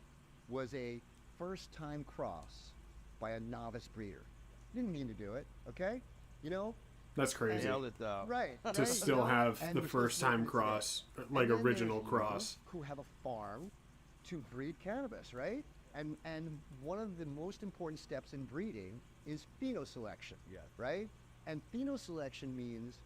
was a first-time cross by a novice breeder. Didn't mean to do it, okay? That's crazy. Nailed it though. Right. To right, still have and the we're still first time smoking today. cross, like And then original there's cross. who have a farm to breed cannabis, right? And one of the most important steps in breeding is phenoselection. Yeah. Right? And phenoselection means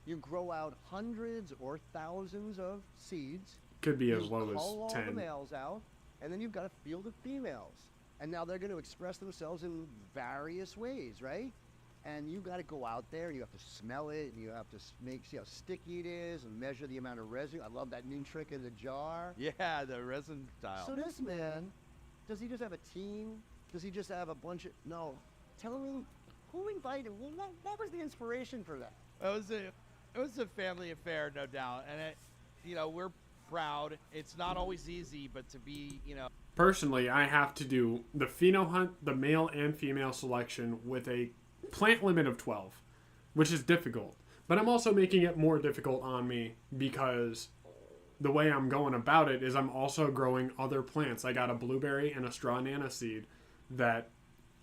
you grow out hundreds or thousands of seeds. Could be You as low cull as all the 10. males out, and then you've got a field of females. And now they're going to express themselves in various ways, right? And you got to go out there, and you have to smell it, and you have to see how sticky it is, and measure the amount of residue. I love that new trick in the jar. Yeah, the resin style. So this man, does he just have a team? Does he just have a bunch of? No, tell me, who invited? What was the inspiration for that? It was a family affair, no doubt, and we're proud. It's not always easy, but to be, Personally, I have to do the pheno hunt, the male and female selection with a plant limit of 12, which is difficult. But I'm also making it more difficult on me because the way I'm going about it is I'm also growing other plants. I got a blueberry and a straw nana seed that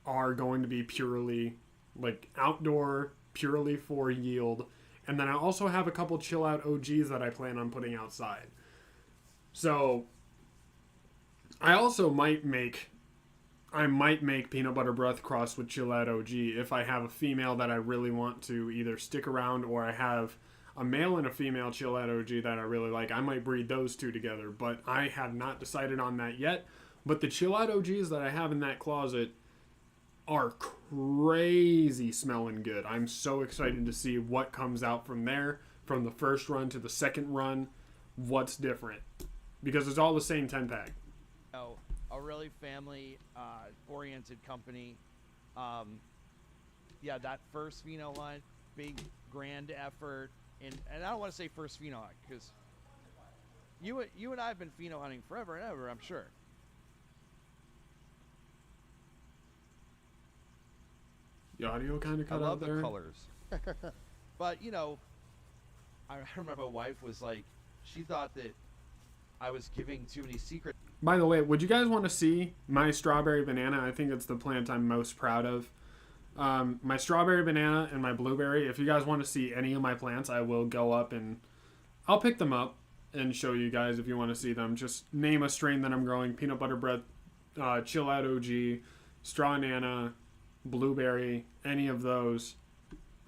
are going to be purely like outdoor, purely for yield. And then I also have a couple chill out OGs that I plan on putting outside. So I also might make peanut butter breath crossed with chill out OG if I have a female that I really want to either stick around, or I have a male and a female chill out OG that I really like. I might breed those two together, but I have not decided on that yet. But the chill out OGs that I have in that closet are crazy smelling good. I'm so excited to see what comes out from there, from the first run to the second run, what's different. Because it's all the same 10 pack. know, a really family oriented company. Yeah, that first pheno line, big grand effort, and I don't want to say first pheno because you and I have been pheno hunting forever and ever, I'm sure. The audio kind of I cut love out the there. colors, but you know, I remember my wife was like, she thought that I was giving too many secrets. By the way, would you guys want to see my strawberry banana? I think it's the plant I'm most proud of. My strawberry banana and my blueberry. If you guys want to see any of my plants, I will go up and I'll pick them up and show you guys if you want to see them. Just name a strain that I'm growing. Peanut butter bread, chill out OG, straw nana, blueberry, any of those.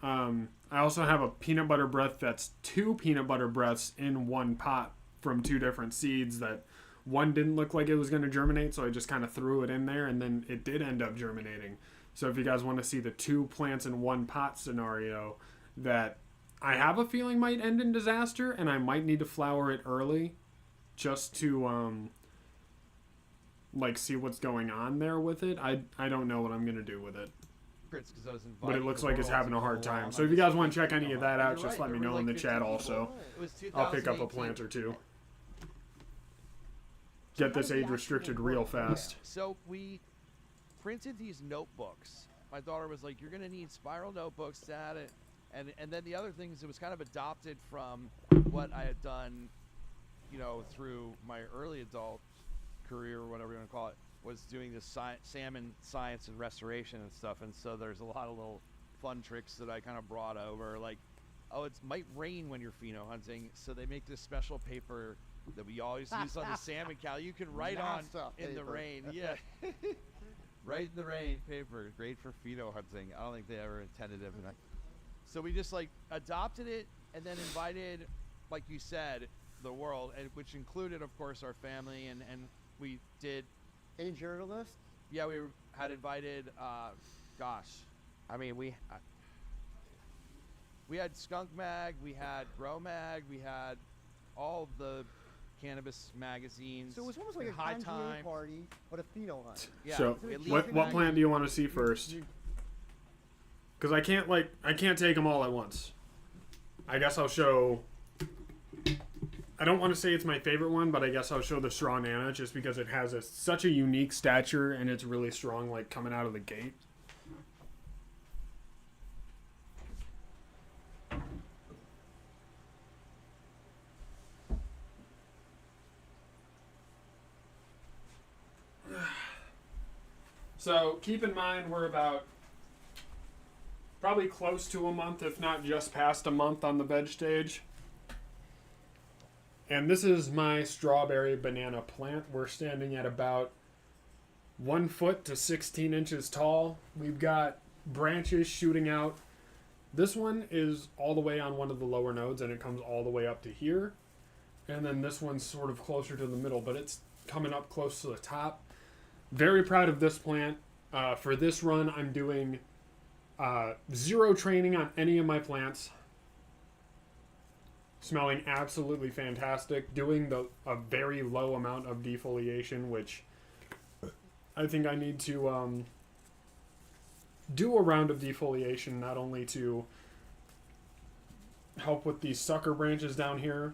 I also have a peanut butter breath that's 2 peanut butter breaths in one pot from 2 different seeds that one didn't look like it was going to germinate, so I just kind of threw it in there, and then it did end up germinating. So if you guys want to see the 2 plants in one pot scenario that I have a feeling might end in disaster, and I might need to flower it early just to like see what's going on there with it. I don't know what I'm going to do with it. Because I was But it looks the like it's world having to a hard go time. along So on if you this guys want to check pheno any of hunt. that out, You're just right, let me there know were in the like chat 50 also. people. It was I'll pick up a 2018. plant or 2. So Get how this did the age actual restricted work real work? fast. So we printed these notebooks. My daughter was like, "You're gonna need spiral notebooks, Dad," and then the other thing is it was kind of adopted from what I had done, you know, through my early adult career or whatever you want to call it, was doing this salmon science and restoration and stuff. And so there's a lot of little fun tricks that I kind of brought over, like, oh, it might rain when you're pheno hunting, so they make this special paper that we always use on the salmon cow. You can write on NASA in the paper. rain. Yeah. Write in the rain paper. Great for pheno hunting. I don't think they ever intended it. So we just like adopted it and then invited, like you said, the world, and which included, of course, our family, and we did. Any journalists? Yeah, we had invited. Gosh, I mean we had Skunk Mag, we had Grow Mag, we had all the cannabis magazines. So it was almost like a High conjuring Time. party, but a pheno hunt. Yeah, So we had what Leafy plant do you want to see first? You- Because I can't take them all at once. I guess I'll show. I don't want to say it's my favorite one, but I guess I'll show the straw nana just because it has such a unique stature and it's really strong, like coming out of the gate. So keep in mind we're about probably close to a month, if not just past a month on the veg stage. And this is my strawberry banana plant. We're standing at about 1 foot to 16 inches tall. We've got branches shooting out. This one is all the way on one of the lower nodes and it comes all the way up to here. And then this one's sort of closer to the middle, but it's coming up close to the top. Very proud of this plant. For this run, I'm doing 0 training on any of my plants. Smelling absolutely fantastic. Doing a very low amount of defoliation, which I think I need to do a round of defoliation, not only to help with these sucker branches down here,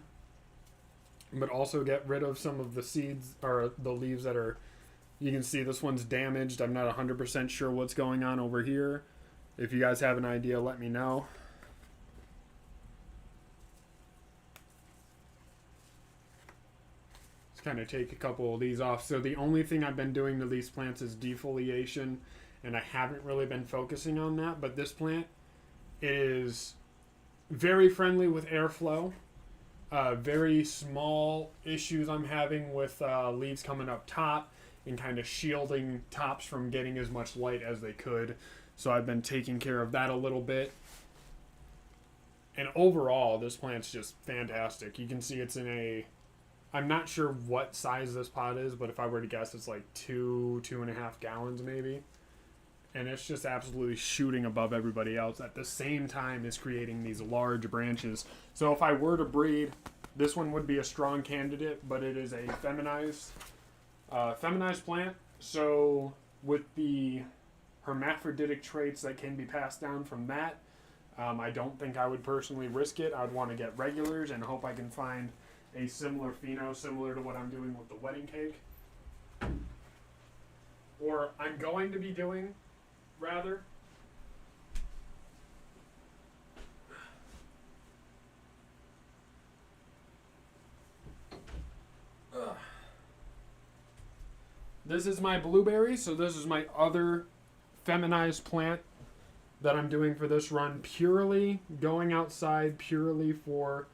but also get rid of some of the seeds or the leaves that are. You can see this one's damaged. I'm not 100% sure what's going on over here. If you guys have an idea, let me know. Let's kind of take a couple of these off. So the only thing I've been doing to these plants is defoliation, and I haven't really been focusing on that. But this plant is very friendly with airflow. Very small issues I'm having with leaves coming up top and kind of shielding tops from getting as much light as they could. So I've been taking care of that a little bit. And overall, this plant's just fantastic. You can see it's in a... I'm not sure what size this pot is, but if I were to guess, it's like 2.5 gallons maybe. And it's just absolutely shooting above everybody else at the same time as creating these large branches. So if I were to breed, this one would be a strong candidate, but it is a feminized plant. So with the hermaphroditic traits that can be passed down from that, I don't think I would personally risk it. I would want to get regulars and hope I can find a similar pheno, similar to what I'm doing with the wedding cake. Or I'm going to be doing, rather. This is my blueberry, so this is my other feminized plant that I'm doing for this run. Purely going outside, purely for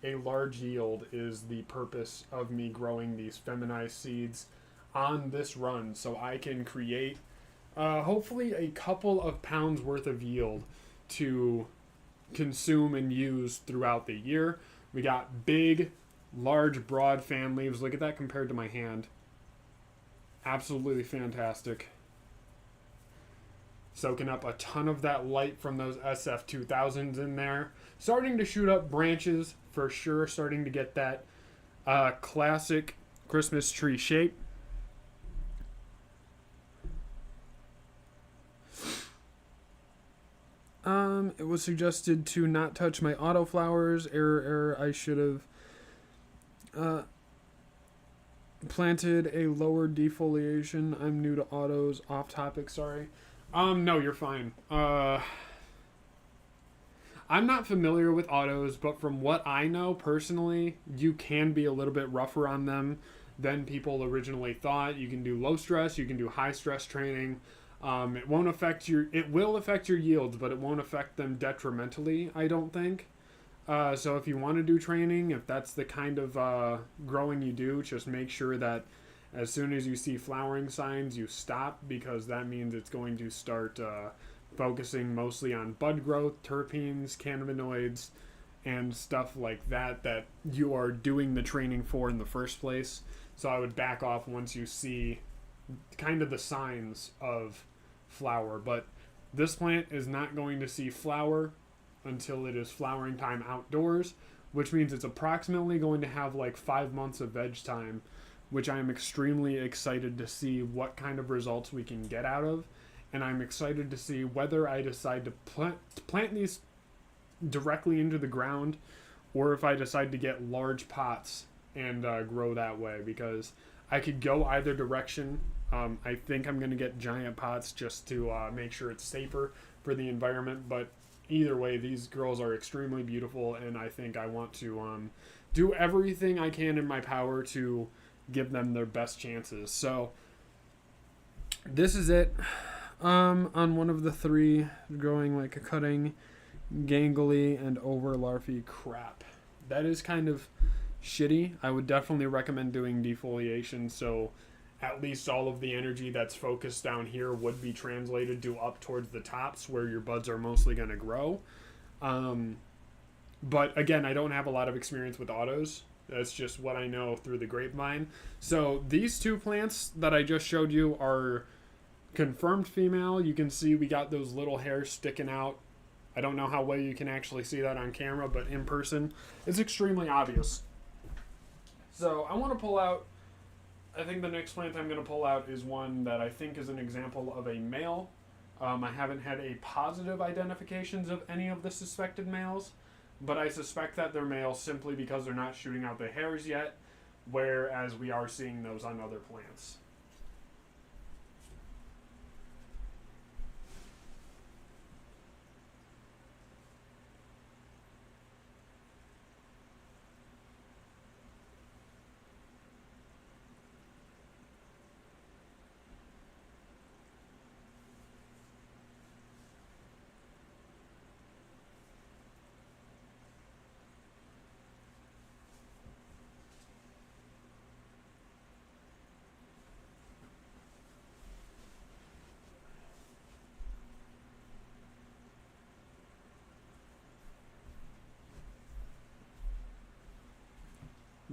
a large yield is the purpose of me growing these feminized seeds on this run, so I can create hopefully a couple of pounds worth of yield to consume and use throughout the year. We got big, large, broad fan leaves. Look at that compared to my hand. Absolutely fantastic. Soaking up a ton of that light from those SF2000s in there. Starting to shoot up branches for sure. Starting to get that classic Christmas tree shape. It was suggested to not touch my autoflowers. Error. I should have planted a lower defoliation. I'm new to autos. Off topic, sorry. No, you're fine. I'm not familiar with autos, but from what I know personally, you can be a little bit rougher on them than people originally thought. You can do low stress, you can do high stress training. It will affect your yields, but it won't affect them detrimentally, I don't think. So if you want to do training, if that's the kind of growing you do, just make sure that as soon as you see flowering signs, you stop, because that means it's going to start focusing mostly on bud growth, terpenes, cannabinoids, and stuff like that that you are doing the training for in the first place. So I would back off once you see kind of the signs of flower. But this plant is not going to see flower until it is flowering time outdoors, which means it's approximately going to have like 5 months of veg time, which I am extremely excited to see what kind of results we can get out of. And I'm excited to see whether I decide to plant these directly into the ground, or if I decide to get large pots and grow that way, because I could go either direction. I think I'm going to get giant pots just to make sure it's safer for the environment, but either way, these girls are extremely beautiful, and I think I want to do everything I can in my power to give them their best chances. So this is it. On one of the three, growing like a cutting, gangly, and over larvae crap. That is kind of shitty. I would definitely recommend doing defoliation, so at least all of the energy that's focused down here would be translated to up towards the tops where your buds are mostly going to grow. But again, I don't have a lot of experience with autos. That's just what I know through the grapevine. So these two plants that I just showed you are confirmed female. You can see we got those little hairs sticking out. I don't know how well you can actually see that on camera, but in person, it's extremely obvious. So I want to pull out, I think the next plant I'm going to pull out is one that I think is an example of a male. I haven't had a positive identifications of any of the suspected males, but I suspect that they're males simply because they're not shooting out the hairs yet, whereas we are seeing those on other plants.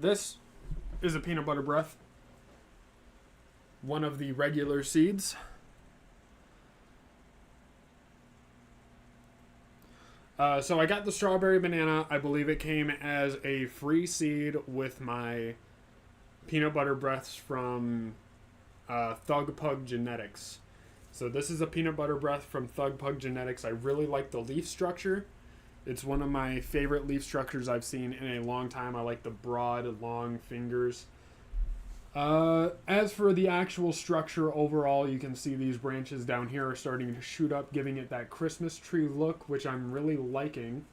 this is a peanut butter breath. One of the regular seeds. So I got the strawberry banana. I believe it came as a free seed with my peanut butter breaths from Thug Pug Genetics. So this is a peanut butter breath from Thug Pug Genetics. I really like the leaf structure. It's one of my favorite leaf structures I've seen in a long time. I like the broad, long fingers. As for the actual structure overall, you can see these branches down here are starting to shoot up, giving it that Christmas tree look, which I'm really liking.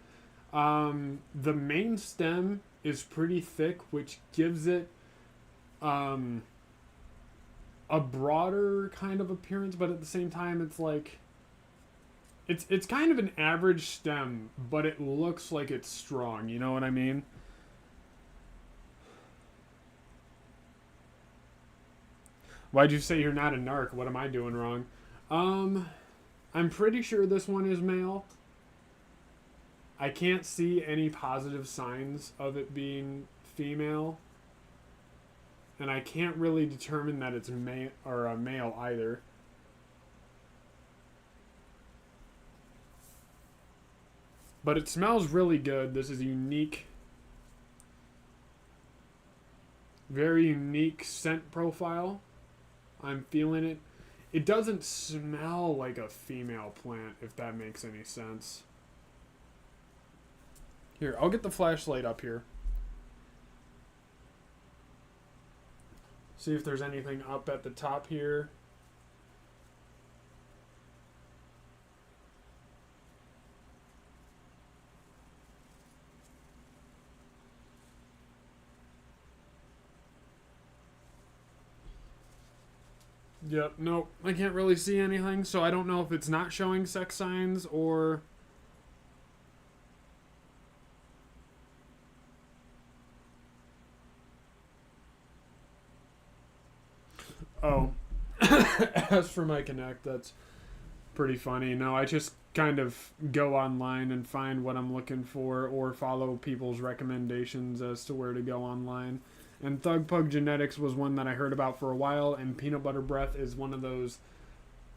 The main stem is pretty thick, which gives it a broader kind of appearance, but at the same time, it's like it's kind of an average stem, but it looks like it's strong. You know what I mean? Why'd you say you're not a narc? What am I doing wrong? I'm pretty sure this one is male. I can't see any positive signs of it being female. And I can't really determine that it's male or a male either. But it smells really good. This is a unique, very unique scent profile. I'm feeling it. It doesn't smell like a female plant, if that makes any sense. Here, I'll get the flashlight up here. See if there's anything up at the top here. Yep, nope, I can't really see anything, so I don't know if it's not showing sex signs or... Oh, as for my Connect, that's pretty funny. No, I just kind of go online and find what I'm looking for or follow people's recommendations as to where to go online. And Thug Pug Genetics was one that I heard about for a while, and Peanut Butter Breath is one of those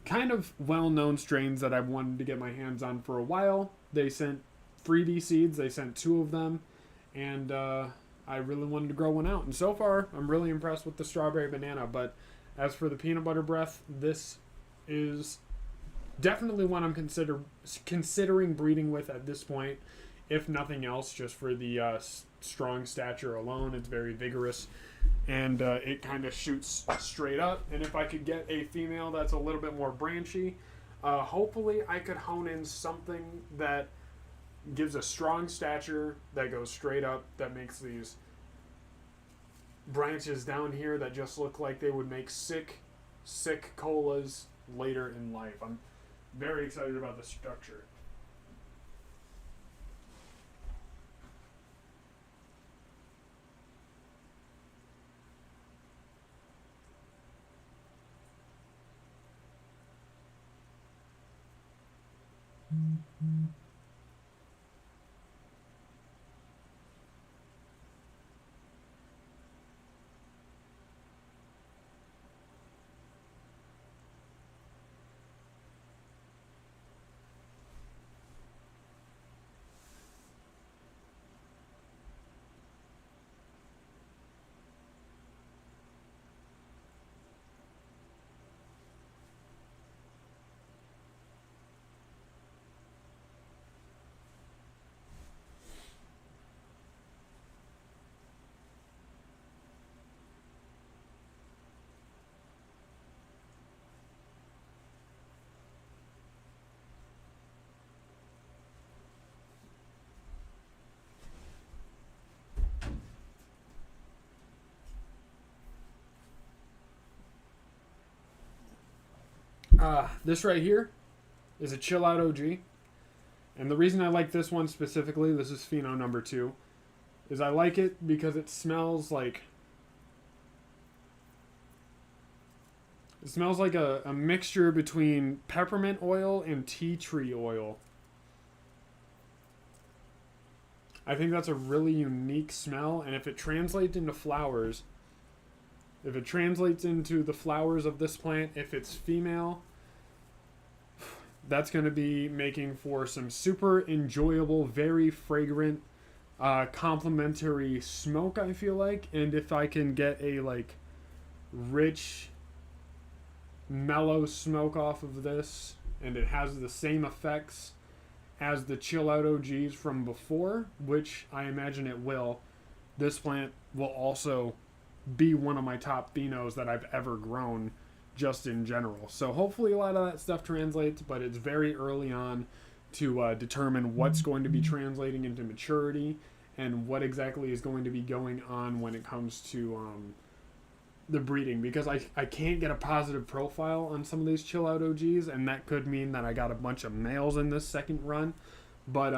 kind of well-known strains that I've wanted to get my hands on for a while. They sent freebie seeds. They sent 2 of them, and I really wanted to grow one out. And so far, I'm really impressed with the strawberry banana. But as for the Peanut Butter Breath, this is definitely one I'm considering breeding with at this point, if nothing else, just for the strong stature alone. It's very vigorous, and it kind of shoots straight up. And if I could get a female that's a little bit more branchy, hopefully I could hone in something that gives a strong stature, that goes straight up, that makes these branches down here that just look like they would make sick colas later in life. I'm very excited about the structure. This right here is a Chill Out OG. And the reason I like this one specifically, this is Pheno number 2, is I like it because it smells like... It smells like a mixture between peppermint oil and tea tree oil. I think that's a really unique smell, and if it translates into flowers, if it translates into the flowers of this plant, if it's female, that's going to be making for some super enjoyable, very fragrant, complementary smoke, I feel like. And if I can get a like rich, mellow smoke off of this, and it has the same effects as the Chill Out OGs from before, which I imagine it will, this plant will also be one of my top phenos that I've ever grown just in general. So hopefully a lot of that stuff translates, but it's very early on to determine what's going to be translating into maturity and what exactly is going to be going on when it comes to the breeding, because I can't get a positive profile on some of these Chill Out OGs, and that could mean that I got a bunch of males in this second run. But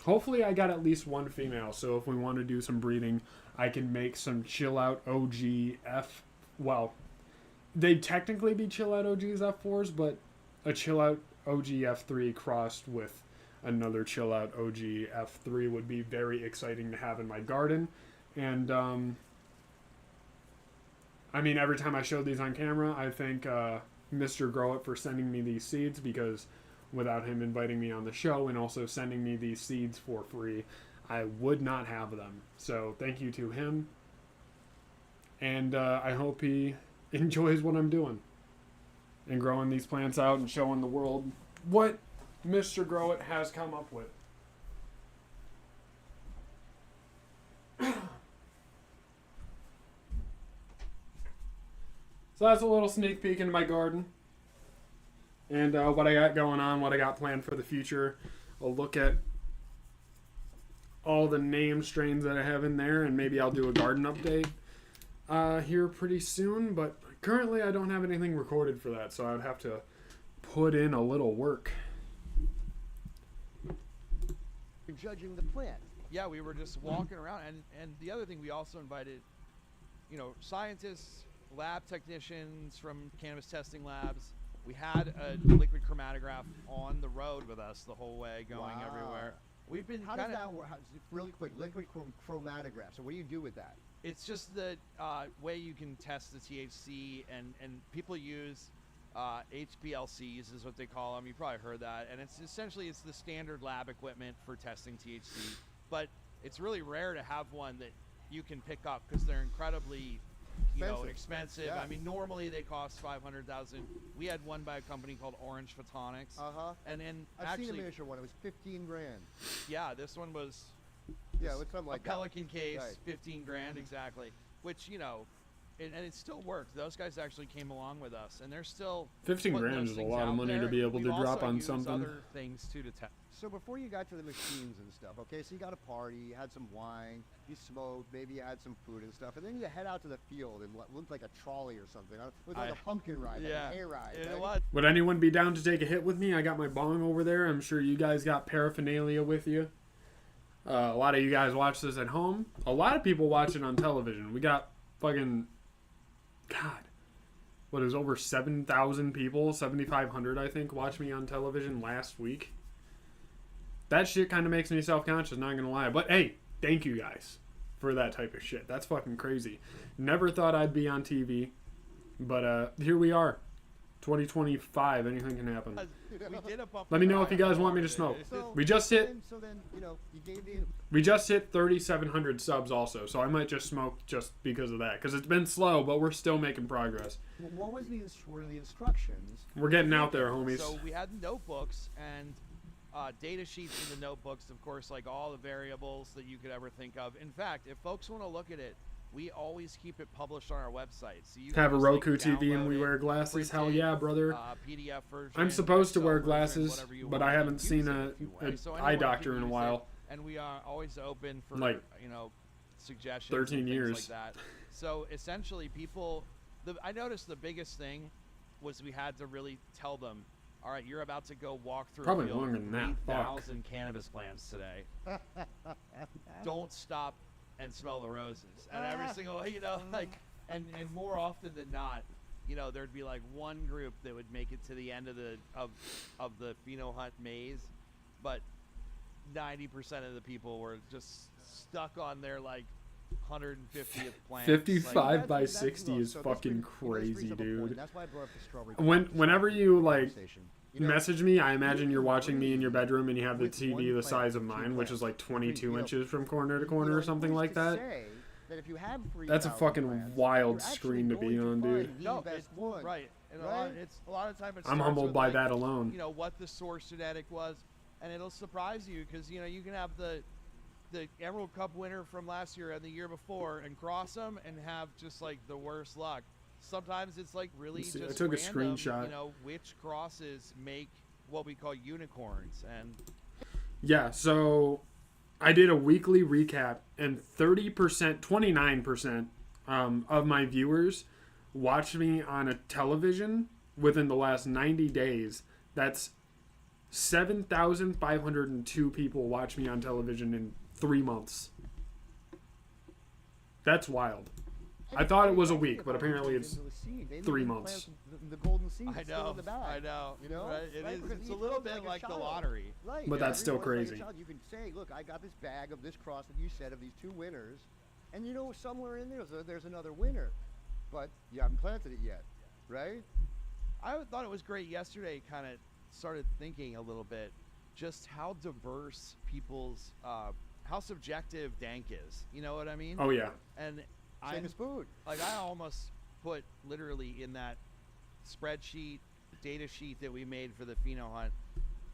hopefully I got at least one female, so if we want to do some breeding, I can make some Chill Out OG F. Well, they'd technically be Chill Out OGs F4s, but a Chill Out OG F3 crossed with another Chill Out OG F3 would be very exciting to have in my garden. And I mean, every time I show these on camera, I thank Mr. Grow It for sending me these seeds, because without him inviting me on the show and also sending me these seeds for free, I would not have them. So thank you to him. And I hope he enjoys what I'm doing and growing these plants out and showing the world what Mr. Grow It has come up with. So that's a little sneak peek into my garden and what I got going on, what I got planned for the future. I'll look at all the name strains that I have in there, and maybe I'll do a garden update here pretty soon. But currently I don't have anything recorded for that, so I'd have to put in a little work. You're judging the plant. Yeah, we were just walking around, and the other thing, we also invited, scientists, lab technicians from cannabis testing labs. We had a liquid chromatograph on the road with us the whole way, going Wow. everywhere. We've been How does that work? Really quick, liquid chromatograph. So what do you do with that? It's just the way you can test the THC, and people use HPLCs is what they call them. You probably heard that, and it's the standard lab equipment for testing THC. But it's really rare to have one that you can pick up because they're incredibly expensive. Yeah. I mean, normally they cost $500,000. We had one by a company called Orange Photonics. And then I've seen a miniature one. It was 15 grand. yeah, this one was Yeah, it's something like a Pelican case, Right. 15 grand exactly. Which and it still worked. Those guys actually came along with us, and they're still 15 putting grand those is a things lot of out money to there. be able to We've drop also on used something. other things too to test. So before you got to the machines and stuff, okay, so you got a party, you had some wine, you smoked, maybe you had some food and stuff, and then you head out to the field and what looked like a trolley or something. It was like a pumpkin ride, like Yeah, a hay ride. it right? was. Would anyone be down to take a hit with me? I got my bong over there. I'm sure you guys got paraphernalia with you. A lot of you guys watch this at home. A lot of people watch it on television. We got fucking... God. What, it was over 7,000 people, 7,500 I think, watched me on television last week. That shit kind of makes me self-conscious, not gonna lie. But hey, thank you guys for that type of shit. That's fucking crazy. Never thought I'd be on TV, but here we are. 2025, anything can happen. We did a bump Let me in the know if you ride guys want me to along smoke. with it. So, We just hit so then, you gave the... we just hit 3,700 subs also, so I might just smoke just because of that. Because it's been slow, but we're still making progress. What was were the instructions? We're getting out there, homies. So we had notebooks and data sheets in the notebooks, of course, like all the variables that you could ever think of. In fact, if folks want to look at it, we always keep it published on our website. So you Have a can just, Roku TV and download we it, wear glasses? print Hell it, yeah, brother. PDF version. I'm supposed to Excel wear version, glasses, whatever you but want. I You haven't can seen use it a if you want. So eye anyone doctor can in a use it, while. and we are always open for Like, suggestions. 13 and things years. like that. So essentially, people. I noticed the biggest thing was we had to really tell them, all right, you're about to go walk through Probably a field longer with than that. Fuck. 3,000 cannabis plants today. Don't stop and smell the roses. And every single, and more often than not, there'd be like one group that would make it to the end of the of the pheno hunt maze, but 90% of the people were just stuck on their like 150th plant. 55 by That's- 60 look, is so this fucking brings- you know, this crazy, brings up a point. dude. That's why I brought up the strawberry. Whenever you, like, conversation. You know, Message me. I imagine you you're can watching me in your breed bedroom and you have the with TV one the plant size of or two mine, which is plants. like 22 You know, inches from corner to you corner know, or something who's like to that. say that if you have That's a 3,000 fucking plants, wild you're actually screen to be going on, dude. find the No, best it's one. right. And right? a lot of time it I'm starts humbled with, by like, that alone. you know what the source genetic was, and it'll surprise you because you know you can have the Emerald Cup winner from last year and the year before and cross them and have just like the worst luck. Sometimes it's like really Let's see, I just took a random, screenshot. you know, which crosses make what we call unicorns. And Yeah, so I did a weekly recap, and 30%, 29% of my viewers watched me on a television within the last 90 days. That's 7,502 people watch me on television in 3 months. That's wild. I thought it was a week, but apparently it's 3 months. The golden seed I is still know, in the bag. I know, You know, right? It right? is. Because It's a each little one's bit like the child. lottery. Right. But that's still everyone's like a crazy. child. You can say, look, I got this bag of this cross that you said of these two winners, and you know somewhere in there's another winner, but you haven't planted it yet, right? I thought it was great yesterday. Kind of started thinking a little bit, just how diverse people's, how subjective dank is. You know what I mean? Oh, yeah. And Same I'm as food. like, I almost put literally in that spreadsheet, data sheet that we made for the pheno hunt.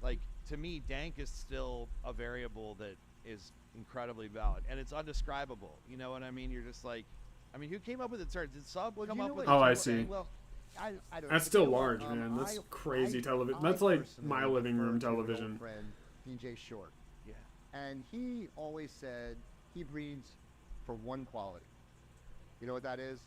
Like, to me, dank is still a variable that is incredibly valid, and it's undescribable. You know what I mean? You're just like, I mean, who came up with the term? Did Sub Well, come you up know with what- Oh, I it? see. Well, I don't That's know. still You know what, large, man. That's crazy I- television. I That's like personally my living room refer to an old television. friend, DJ Short, Yeah. and he always said he breeds for one quality. You know what that is?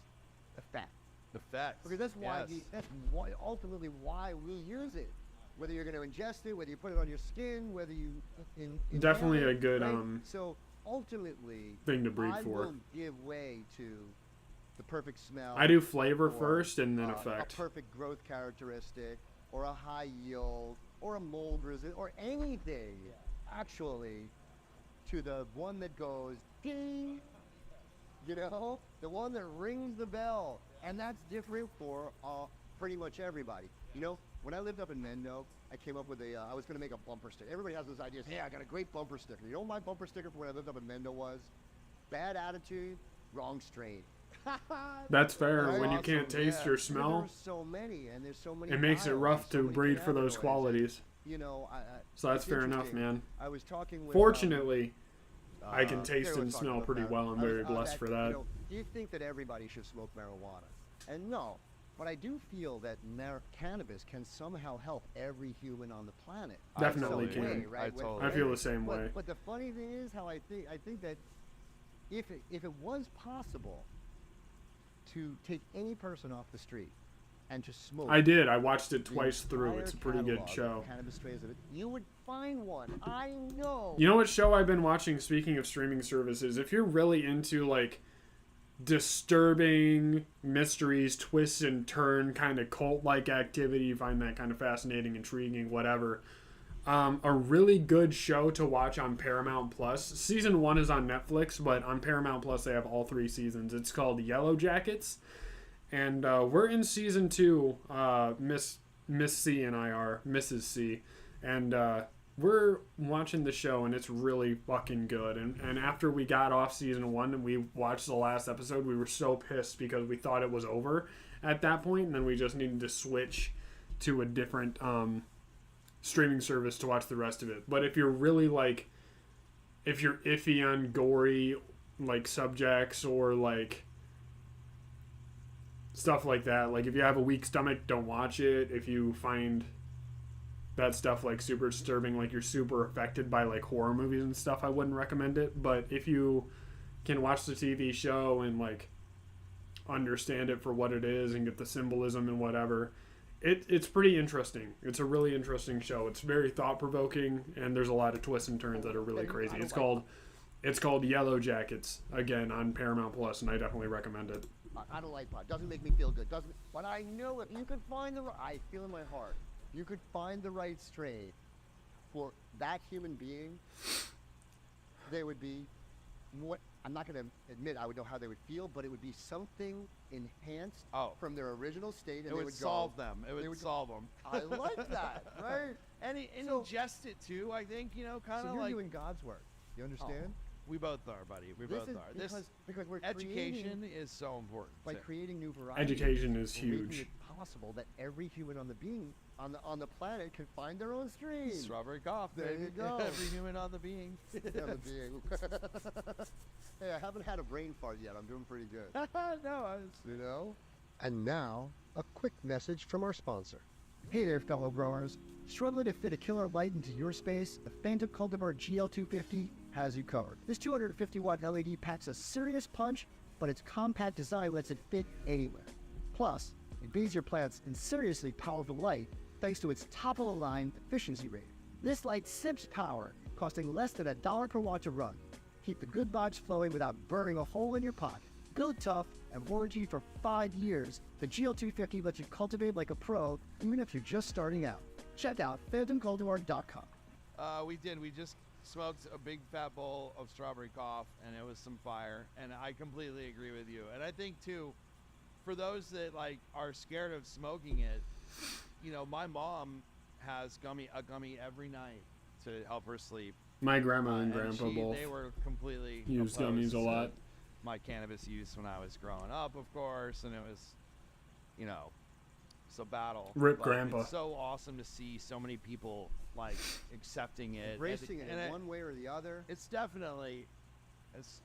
The fat. The facts. Because that's why Yes. that's why ultimately why we use it. Whether you're going to ingest it, whether you put it on your skin, whether you inhale Definitely it, a good, right? So ultimately, thing to breed I for. will give way to the perfect smell. I do flavor or, first and then a effect. perfect growth characteristic, or a high yield, or a mold resist, or anything. Actually, to the one that goes ding. You know, the one that rings the bell, and that's different for pretty much everybody. You know, when I lived up in Mendo, I came up with I was going to make a bumper sticker. Everybody has those ideas. Hey, I got a great bumper sticker. You know what my bumper sticker for when I lived up in Mendo was? Bad attitude, wrong strain. That's fair. Right? When you Awesome, can't taste yeah. or smell, There's so many, and there's so many. it makes it dials rough and so to many breed for those cannabinoids, and, qualities. You know, So that's it's fair enough, interesting. man. I was talking with. Fortunately, I can taste Sarah and was talking smell about pretty well. I'm very blessed for that. You know, do you think that everybody should smoke marijuana? And no, but I do feel that cannabis can somehow help every human on the planet. in Definitely some can. way, right? I When- totally I feel the same way. But the funny thing is how I think that if it was possible to take any person off the street and to smoke. I did. I watched it the twice through. entire It's a pretty good catalog of show. Cannabis strains of it, you would find one. I know. You know what show I've been watching, speaking of streaming services? If you're really into like disturbing mysteries, twists and turn kind of cult-like activity, you find that kind of fascinating, intriguing, whatever. A really good show to watch on Paramount Plus. Season 1 is on Netflix, but on Paramount Plus they have all 3 seasons. It's called Yellow Jackets, and we're in season 2. Miss C and I are Mrs. C, and we're watching the show, and it's really fucking good. And after we got off season 1 and we watched the last episode, we were so pissed because we thought it was over at that point, and then we just needed to switch to a different streaming service to watch the rest of it. But if you're really like, if you're iffy on gory like subjects or like stuff like that, like if you have a weak stomach, don't watch it. If you find that stuff like super disturbing, like you're super affected by like horror movies and stuff, I wouldn't recommend it. But if you can watch the TV show and like understand it for what it is and get the symbolism and whatever, it's pretty interesting. It's a really interesting show. It's very thought-provoking, and there's a lot of twists and turns that are really crazy. It's called Yellow Jackets, again on Paramount Plus, and I definitely recommend it. I don't like pot. Doesn't make me feel good. Doesn't. But I know if you could find I feel in my heart, you could find the right strain, for that human being, they would be what I'm not going to admit I would know how they would feel, but it would be something enhanced Oh. from their original state, and It they would would solve go, them. It they would would go, solve them. I like that, right? And So- ingest it too. I think kind So of you're like doing God's work. You understand? we both are, buddy. We This both is are. because we're Education is so important. by too. creating new varieties. Education is we're making huge. it possible that every human on the planet can find their own stream. Strawberry cough. There baby. you go. Every human on the being. Yeah, the being. Hey, I haven't had a brain fart yet. I'm doing pretty good. No, I was. You know? And now, a quick message from our sponsor. Hey there, fellow growers. Struggling to fit a killer light into your space? The Phantom Cultivar GL250 has you covered. This 250-watt LED packs a serious punch, but its compact design lets it fit anywhere. Plus, it bathes your plants in seriously powerful light thanks to its top-of-the-line efficiency rating. This light sips power, costing less than $1 per watt to run. Keep the good vibes flowing without burning a hole in your pot. Built tough and warranted for 5 years, the GL250 lets you cultivate like a pro, even if you're just starting out. Check out phantomcultivar.com. We did. We just smoked a big fat bowl of strawberry cough, and it was some fire. And I completely agree with you. And I think too, for those that like are scared of smoking it, my mom has a gummy every night to help her sleep. My grandma and grandpa both They were completely use opposed gummies a to lot. my cannabis use when I was growing up, of course, and it was, it's a battle. Rip But grandpa. It's so awesome to see so many people like accepting it, Embracing it and in one way or the other. It's definitely, it's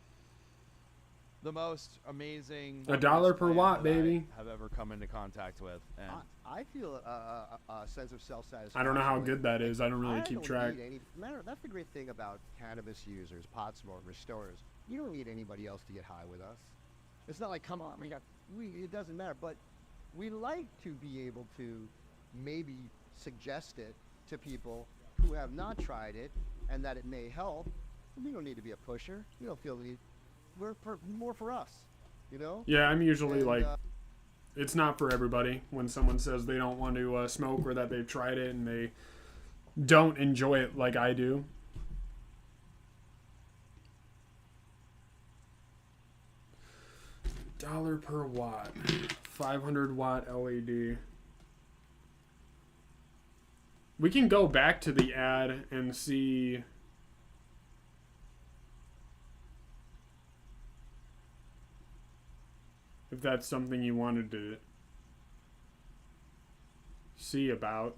the most amazing. $1 wondrous per plant watt, that I baby. have ever come into contact with, and I feel a sense of self-satisfaction. I don't know how good that is. I don't really I keep don't track. need that's the great thing about cannabis users, pot smokers, stoners. You don't need anybody else to get high with us. It's not like, come on, it doesn't matter. But we like to be able to maybe suggest it to people who have not tried it and that it may help. We don't need to be a pusher. We don't feel the need. More for us, Yeah, I'm usually And, like, it's not for everybody. When someone says they don't want to smoke or that they've tried it and they don't enjoy it like I do. $1 per watt, 500-watt LED. We can go back to the ad and see. If that's something you wanted to see about.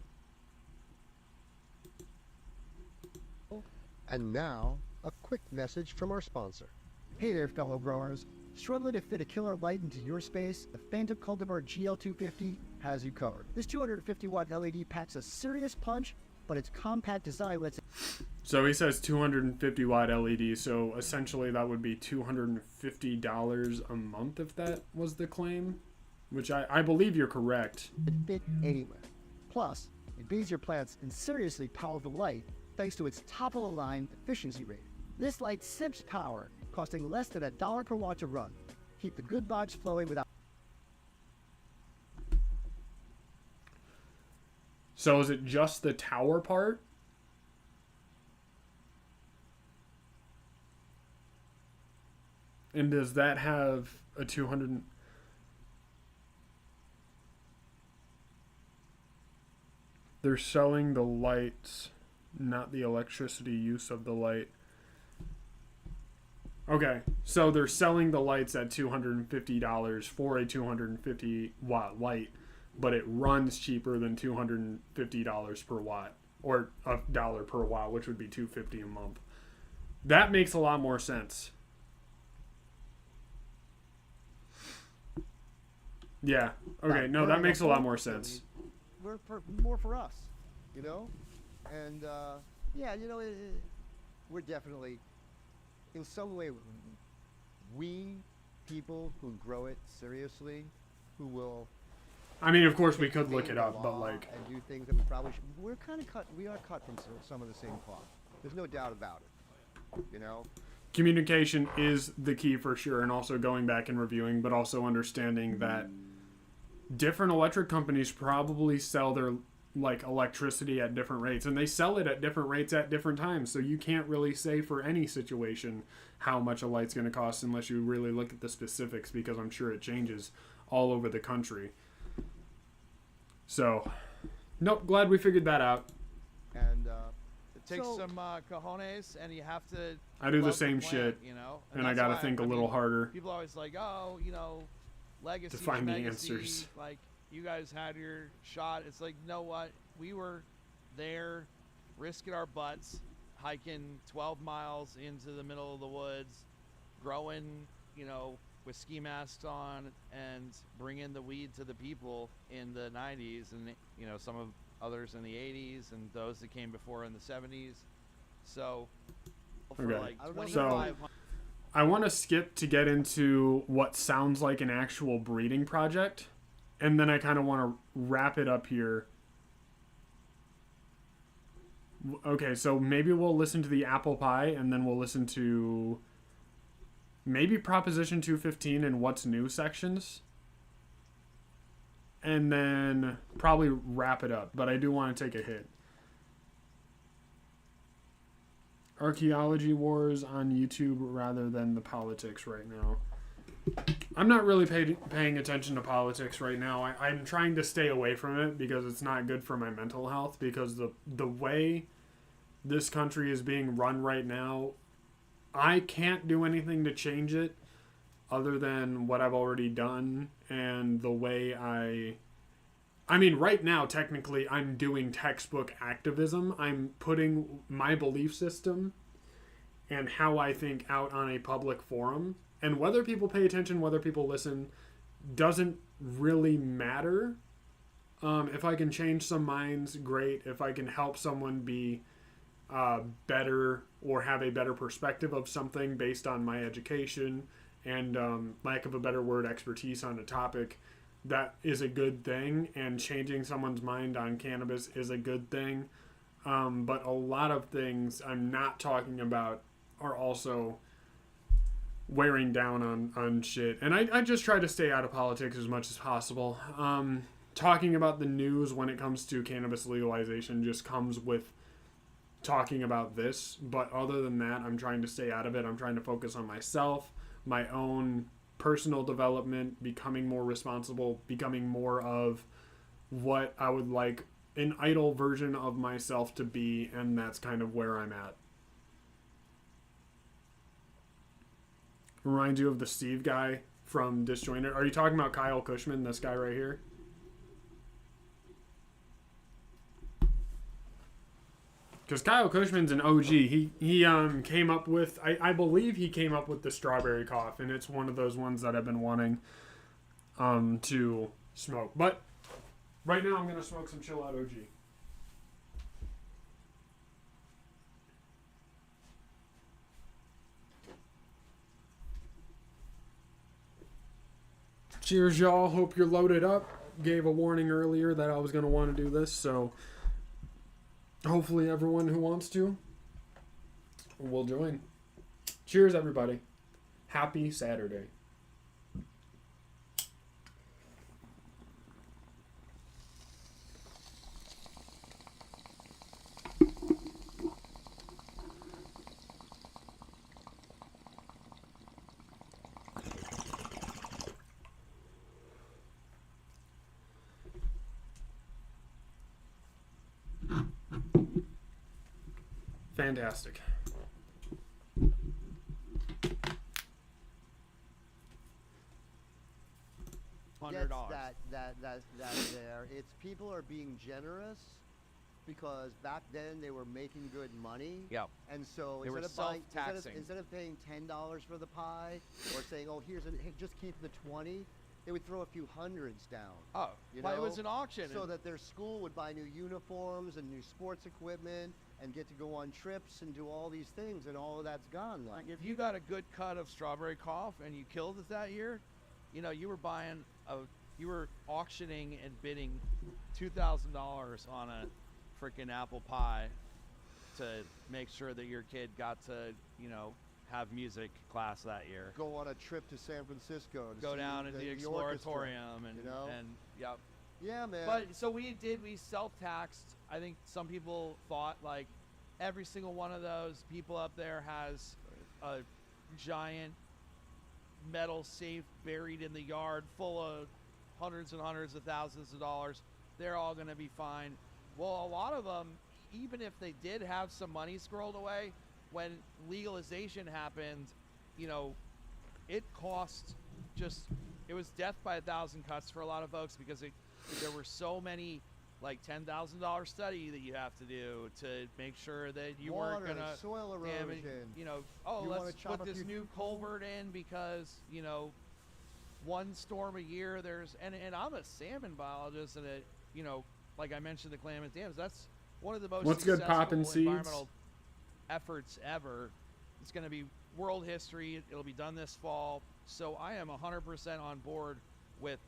And now, a quick message from our sponsor. Hey there, fellow growers. Struggling to fit a killer light into your space? The Phantom Cultivar GL250 has you covered. This 250-watt LED packs a serious punch, but its compact design lets it... So he says 250-watt LED, so essentially that would be $250 a month if that was the claim, which I believe you're correct. fit anywhere. Plus, it bathes your plants in seriously powerful light thanks to its top-of-the-line efficiency rating. This light sips power, costing less than $1 per watt to run. Keep the good vibes flowing without... So is it just the tower part? And does that have a 200... They're selling the lights, not the electricity use of the light. Okay, so they're selling the lights at $250 for a 250-watt light, but it runs cheaper than $250 per watt, or $1 per watt, which would be $250 a month. That makes a lot more sense. Yeah. Okay. No, that makes a lot more sense. More for us, and we're definitely, in some way, we people who grow it seriously, who will. I mean, of course, we could obey look it the up, but law like, and do things that we probably should. We are cut from some of the same cloth. There's no doubt about it. communication is the key for sure, and also going back and reviewing, but also understanding that different electric companies probably sell their like electricity at different rates, and they sell it at different rates at different times, so you can't really say for any situation how much a light's going to cost unless you really look at the specifics, because I'm sure it changes all over the country. So nope, glad we figured that out. And It takes So- some cojones, and you have to. I do the love same plant, shit, you know. and I that's gotta why, think a I little mean, harder. People are always like, oh, you know, legacy To find the legacy, answers. Like, you guys had your shot. It's like, you know what? We were there, risking our butts, hiking 12 miles into the middle of the woods, growing, you know, with ski masks on, and bringing the weed to the people in the 90s, and you know, some of others in the 80s, and those that came before in the 70s. So for Okay. like I don't know if 25 I want to skip to get into what sounds like an actual breeding project, and then I kind of want to wrap it up here. Okay, so maybe we'll listen to the apple pie, and then we'll listen to maybe Proposition 215 and What's New sections, and then probably wrap it up, but I do want to take a hit. Archaeology wars on YouTube rather than the politics right now. I'm not really paying attention to politics right now. I'm trying to stay away from it because it's not good for my mental health, because the way this country is being run right now, I can't do anything to change it other than what I've already done, and the way I mean, right now, technically, I'm doing textbook activism. I'm putting my belief system and how I think out on a public forum. And whether people pay attention, whether people listen, doesn't really matter. If I can change some minds, great. If I can help someone be better or have a better perspective of something based on my education and, lack of a better word, expertise on a topic, that is a good thing, and changing someone's mind on cannabis is a good thing. But a lot of things I'm not talking about are also wearing down on shit. And I just try to stay out of politics as much as possible. Talking about the news when it comes to cannabis legalization just comes with talking about this. But other than that, I'm trying to stay out of it. I'm trying to focus on myself, my own personal development, becoming more responsible, becoming more of what I would like an idle version of myself to be, and that's kind of where I'm at. Reminds you of the Steve guy from Disjointed. Are you talking about Kyle Cushman, this guy right here? Because Kyle Cushman's an OG. He came up with, I believe he came up with the strawberry cough, and it's one of those ones that I've been wanting to smoke. But right now I'm going to smoke some Chill Out OG. Cheers, y'all. Hope you're loaded up. Gave a warning earlier that I was going to want to do this, so hopefully everyone who wants to will join. Cheers, everybody. Happy Saturday. Fantastic. gets $100. that there. It's people are being generous because back then they were making good money. Yeah. And so They were instead of buying, self-taxing. instead of paying $10 for the pie or saying, oh, hey, just keep the 20, they would throw a few hundreds down. Oh, You well, it know, was an auction. So and- that their school would buy new uniforms and new sports equipment and get to go on trips and do all these things, and all of that's gone. Like, if you got a good cut of strawberry cough and you killed it that year, you know, you were auctioning and bidding $2,000 on a freaking apple pie to make sure that your kid got to, you know, have music class that year. go on a trip to San Francisco to Go see down to the orchestra. exploratorium and you know? and yep. Yeah, man. But so we self-taxed. I think some people thought like every single one of those people up there has a giant metal safe buried in the yard full of hundreds and hundreds of thousands of dollars. They're all going to be fine. Well, a lot of them, even if they did have some money squirreled away, when legalization happened, you know, it cost just, it was death by a thousand cuts for a lot of folks because there were so many, like $10,000 study that you have to do to make sure that you weren't Water, gonna soil damage, erosion. you know, oh, You wanna let's chop put a this few- new culvert in because, you know, one storm a year there's, and I'm a salmon biologist and it, you know, like I mentioned the Klamath Dams, that's one of the most What's good, successful poppin' seeds? environmental efforts ever. It's going to be world history. It'll be done this fall. So I am 100% on board with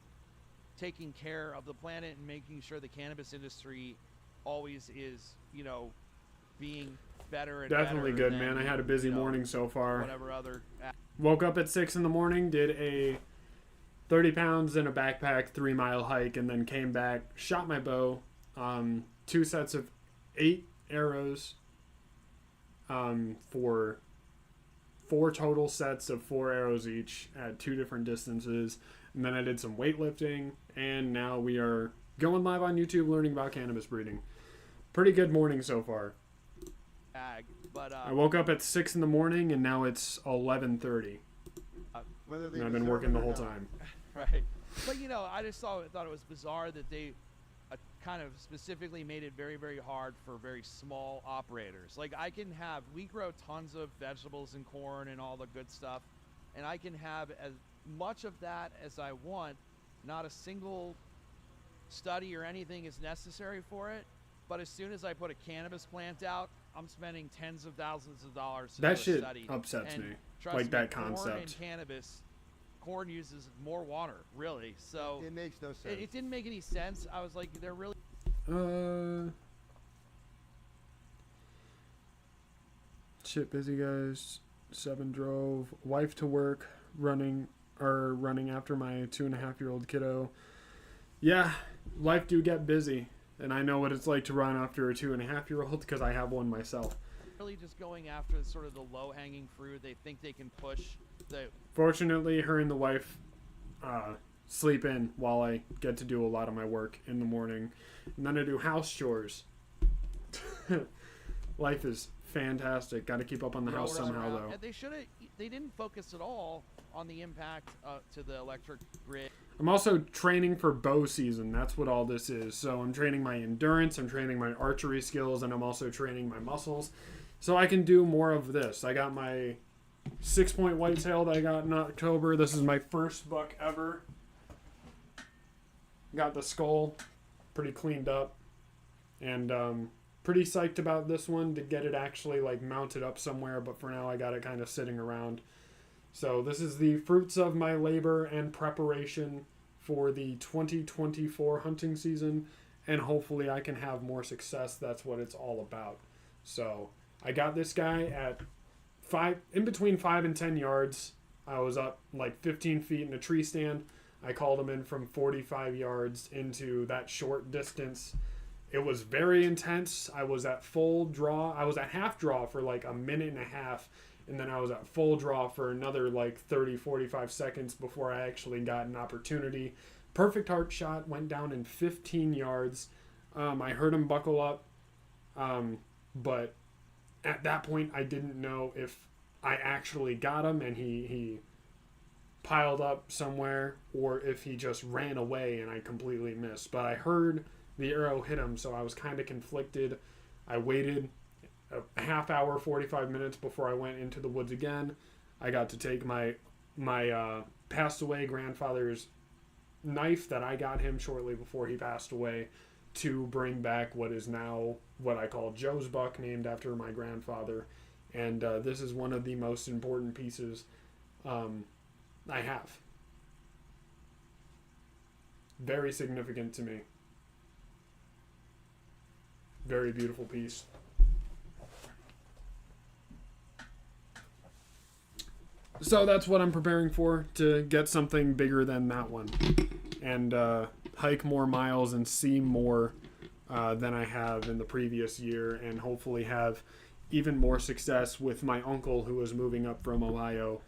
taking care of the planet and making sure the cannabis industry always is, you know, being better and Definitely better good, than, man. I had a busy you know, morning so far. whatever other Woke up at 6 in the morning, did a 30 pounds in a backpack 3-mile hike, and then came back, shot my bow, 2 sets of 8 arrows, for 4 total sets of 4 arrows each at 2 different distances. And then I did some weightlifting, and now we are going live on YouTube learning about cannabis breeding. Pretty good morning so far. ag. But I woke up at 6 in the morning, and now it's 11:30. Whether they And I've been deserve working it the or whole not. time. right. But you know, I just thought it was bizarre that they kind of specifically made it very, very hard for very small operators. Like we grow tons of vegetables and corn and all the good stuff, and I can have as much of that as I want. Not a single study or anything is necessary for it. But as soon as I put a cannabis plant out, I'm spending tens of thousands of dollars to That do a shit study. upsets And me. trust Like me, that corn and concept. cannabis, corn uses more water, really. So It makes no sense. it didn't make any sense. I was like, they're really Shit, busy guys. 7 drove. Wife to work. Running after my 2.5-year-old kiddo. Yeah, life do get busy, and I know what it's like to run after a 2.5-year-old because I have one myself. just going after sort of the low-hanging fruit. They think they can push the Fortunately, her and the wife sleep in while I get to do a lot of my work in the morning, and then I do house chores. Life is fantastic. Got to keep up on the house growers somehow, around. though. And they didn't focus at all on the impact to the electric grid. I'm also training for bow season. That's what all this is. So I'm training my endurance, I'm training my archery skills, and I'm also training my muscles. So I can do more of this. I got my 6-point whitetail that I got in October. This is my first buck ever. Got the skull pretty cleaned up. And pretty psyched about this one to get it actually like mounted up somewhere. But for now I got it kind of sitting around. So this is the fruits of my labor and preparation for the 2024 hunting season, and hopefully I can have more success. That's what it's all about. So I got this guy at in between 5 and 10 yards. I was up like 15 feet in a tree stand. I called him in from 45 yards into that short distance. It was very intense. I was at full draw. I was at half draw for like a minute and a half. And then I was at full draw for another like 30, 45 seconds before I actually got an opportunity. Perfect heart shot, went down in 15 yards. I heard him buckle up. But at that point, I didn't know if I actually got him and he piled up somewhere or if he just ran away and I completely missed. But I heard the arrow hit him, so I was kind of conflicted. I waited a half hour, 45 minutes before I went into the woods again. I got to take my passed away grandfather's knife that I got him shortly before he passed away to bring back what is now what I call Joe's buck, named after my grandfather. And this is one of the most important pieces I have. Very significant to me. Very beautiful piece. So that's what I'm preparing for, to get something bigger than that one. And hike more miles and see more than I have in the previous year, and hopefully have even more success with my uncle who is moving up from Ohio,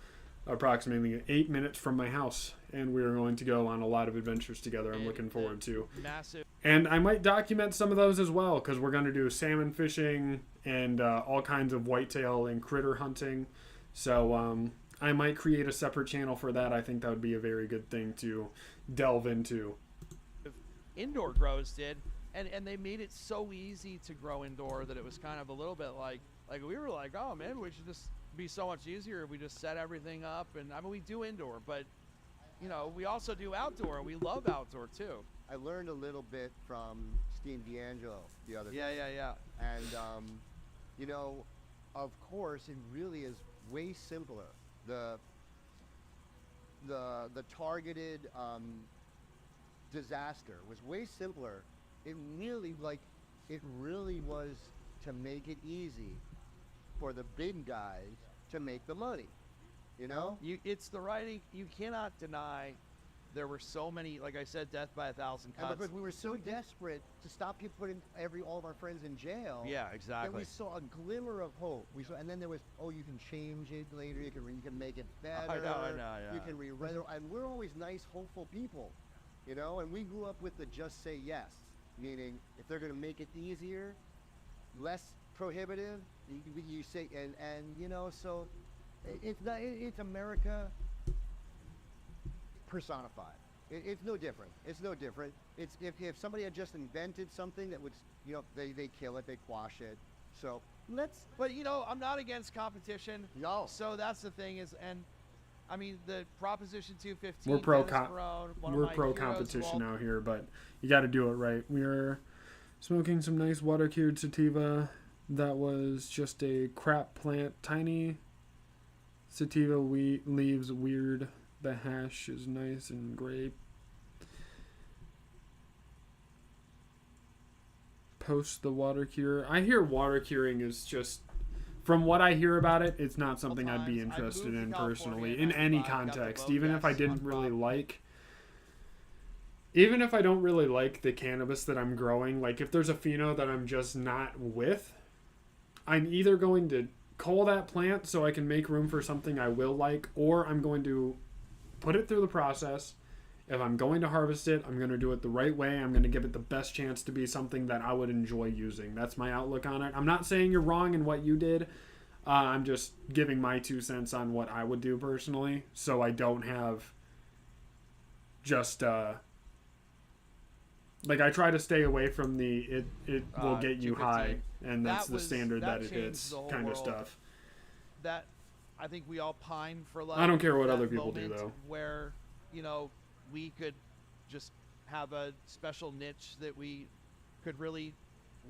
approximately 8 minutes from my house, and we are going to go on a lot of adventures together. I'm And looking forward to. Massive. And I might document some of those as well, because we're going to do salmon fishing and all kinds of whitetail and critter hunting. So I might create a separate channel for that. I think that would be a very good thing to delve into. Indoor grows did, and they made it so easy to grow indoor that it was kind of a little bit like we were like, oh man, we should just be so much easier if we just set everything up. And I mean, we do indoor, but you know, we also do outdoor, and we love outdoor too. I learned a little bit from Steve D'Angelo the other day. Yeah. And, you know, of course, it really is way simpler. The targeted disaster was way simpler. It really was to make it easy for the big guys to make the money. You know? It's the writing. You cannot deny there were so many, like I said, death by 1,000 And cuts. because we were so desperate to stop people putting all of our friends in jail. Yeah, That exactly. we saw a glimmer of hope. And then there was, you can change it later. You can make it better. I know, yeah. You can rewrite it. And we're always nice, hopeful people, you know. And we grew up with the just say yes, meaning if they're going to make it easier, less prohibitive, you say, and you know, so it's America personified. It's no different. It's no different. It's if somebody had just invented something that would, you know, they kill it, they quash it. So But you know, I'm not against competition. No. So that's the thing is, and I mean the Proposition 215. We're pro Dennis Barone, one of we're my pro heroes of all- competition out here, but you got to do it right. We are smoking some nice water cured sativa. That was just a crap plant, tiny sativa leaves weird. The hash is nice and great. Post the water cure. I hear water curing is just, from what I hear about it, it's not something I'd be times. I interested moved to in California personally, in in any 95, got the context. vote Even if I yes didn't on really prop. even if I don't really like the cannabis that I'm growing, like if there's a pheno that I'm just not with, I'm either going to cull that plant so I can make room for something I will like, or I'm going to put it through the process. If I'm going to harvest it, I'm going to do it the right way. I'm going to give it the best chance to be something that I would enjoy using. That's my outlook on it. I'm not saying you're wrong in what you did. I'm just giving my 2 cents on what I would do personally, so I don't have just like I try to stay away from the it will get you high, 215. and that's That the was- standard that that it changed is the whole kind of world. stuff. That I think we all pine for like I don't care what that other people do, moment though. where you know we could just have a special niche that we could really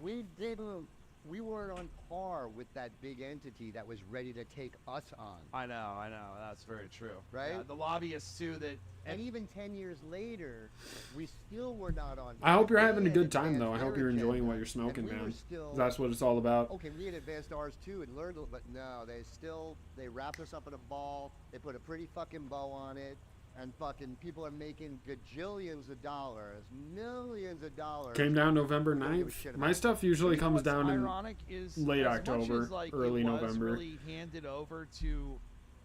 we weren't on par with that big entity that was ready to take us on. I know that's very true, Right? Yeah, the lobbyists too that And even 10 years later, we still were not on. I hope you're They having a had good time, advanced though. I hope their you're enjoying agenda, what you're smoking, and we were man. still- That's what it's all about. Okay, we had advanced ours too and learned, but no, they wrapped us up in a ball. They put a pretty fucking bow on it, and fucking people are making gajillions of dollars, millions of dollars. Came down November Don't give a 9th. shit My about stuff usually You know comes what's down in ironic is late as much October, as, like, early it was November. really handed over to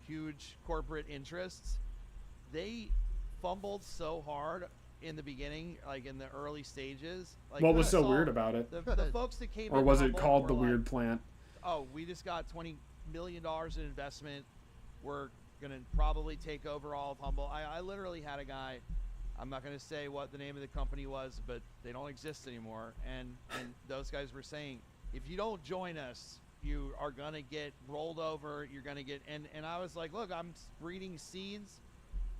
huge corporate interests. They fumbled so hard in the beginning, like in the early stages. Like What was I so saw weird about it? The folks that came Or in was it Humboldt called were the like, weird plant? Oh, we just got $20 million in investment. We're gonna probably take over all of Humboldt. I literally had a guy. I'm not gonna say what the name of the company was, but they don't exist anymore. And those guys were saying, if you don't join us, you are gonna get rolled over. You're gonna get and I was like, look, I'm breeding seeds.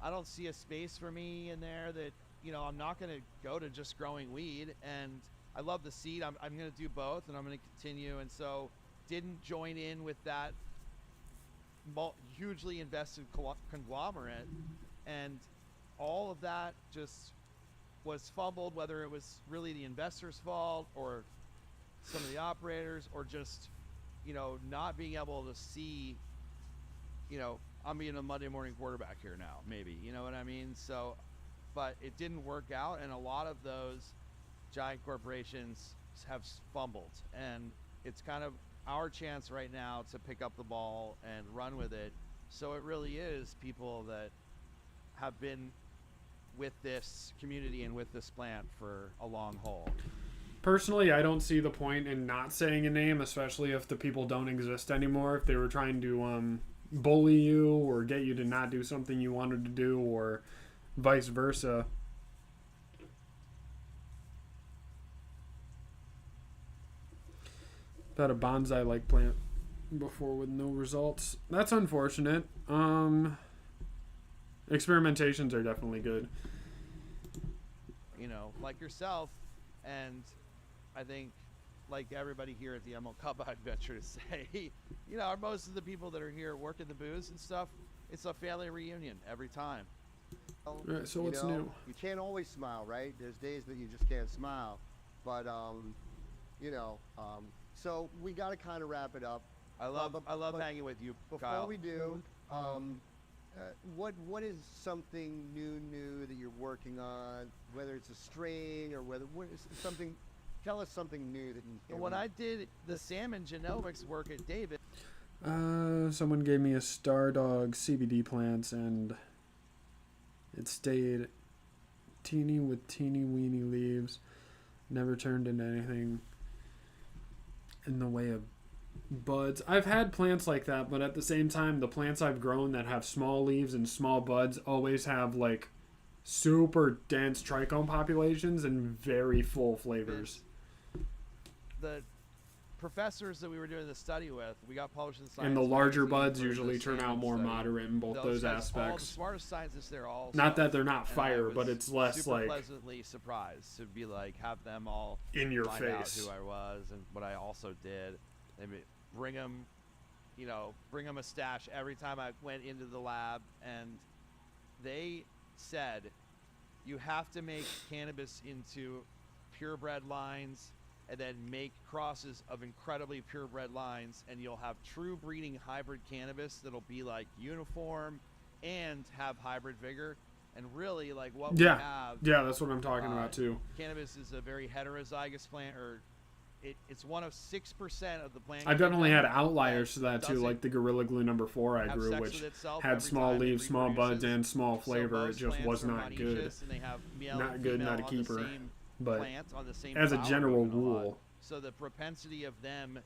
I don't see a space for me in there that, you know, I'm not gonna go to just growing weed. And I love the seed. I'm gonna do both, and I'm gonna continue. And so didn't join in with that hugely invested conglomerate, and all of that just was fumbled, whether it was really the investors' fault or some of the operators, or just, you know, not being able to see, you know, I'm being a Monday morning quarterback here now, maybe, you know what I mean? So, but it didn't work out, and a lot of those giant corporations have fumbled, and it's kind of our chance right now to pick up the ball and run with it. So it really is people that have been with this community and with this plant for a long haul. Personally, I don't see the point in not saying a name, especially if the people don't exist anymore. If they were trying to bully you or get you to not do something you wanted to do, or vice versa. Had a bonsai-like plant before with no results. That's unfortunate. Experimentations are definitely good. You know, like yourself, and I think like everybody here at the Emerald Cup, I'd venture to say, you know, most of the people that are here working the booths and stuff, it's a family reunion every time. Right, so You what's know, new? You can't always smile, right? There's days that you just can't smile. But, you know, so we got to kind of wrap it up. I love but hanging with you, Before Kyle. we do, what is something new that you're working on? Whether it's a strain or what is something? Tell us something new that you. When I did the salmon genomics work at David, Someone gave me a Stardog CBD plants, and it stayed teeny with teeny weeny leaves. Never turned into anything in the way of buds. I've had plants like that, but at the same time, the plants I've grown that have small leaves and small buds always have like super dense trichome populations and very full flavors. the professors that we were doing the study with, we got published in Science. And the larger magazine buds for the usually turn out salmon more study. moderate in both those guys, all the aspects. smartest scientists there all. Not that they're not and I fire, was but it's less super like pleasantly surprised to be like have them all in your find out face. who I was and what I also did. They bring them, you know, bring them a stash every time I went into the lab, and they said, you have to make cannabis into purebred lines, and then make crosses of incredibly purebred lines, and you'll have true breeding hybrid cannabis that'll be like uniform and have hybrid vigor. And really, like what we have, Yeah, that's what I'm talking about too. cannabis is a very heterozygous plant, or it's one of 6% of the plant. I've definitely had kingdom outliers to that too, doesn't like the Gorilla Glue #4 I have grew, sex which with itself had every small time it leaves, small buds, reproduces. and small So flavor. It most just plants was are not good. monoecious, and they have male Not and good, not a female on the keeper. same But plant on the same as a flower general even a lot. rule, So the propensity of them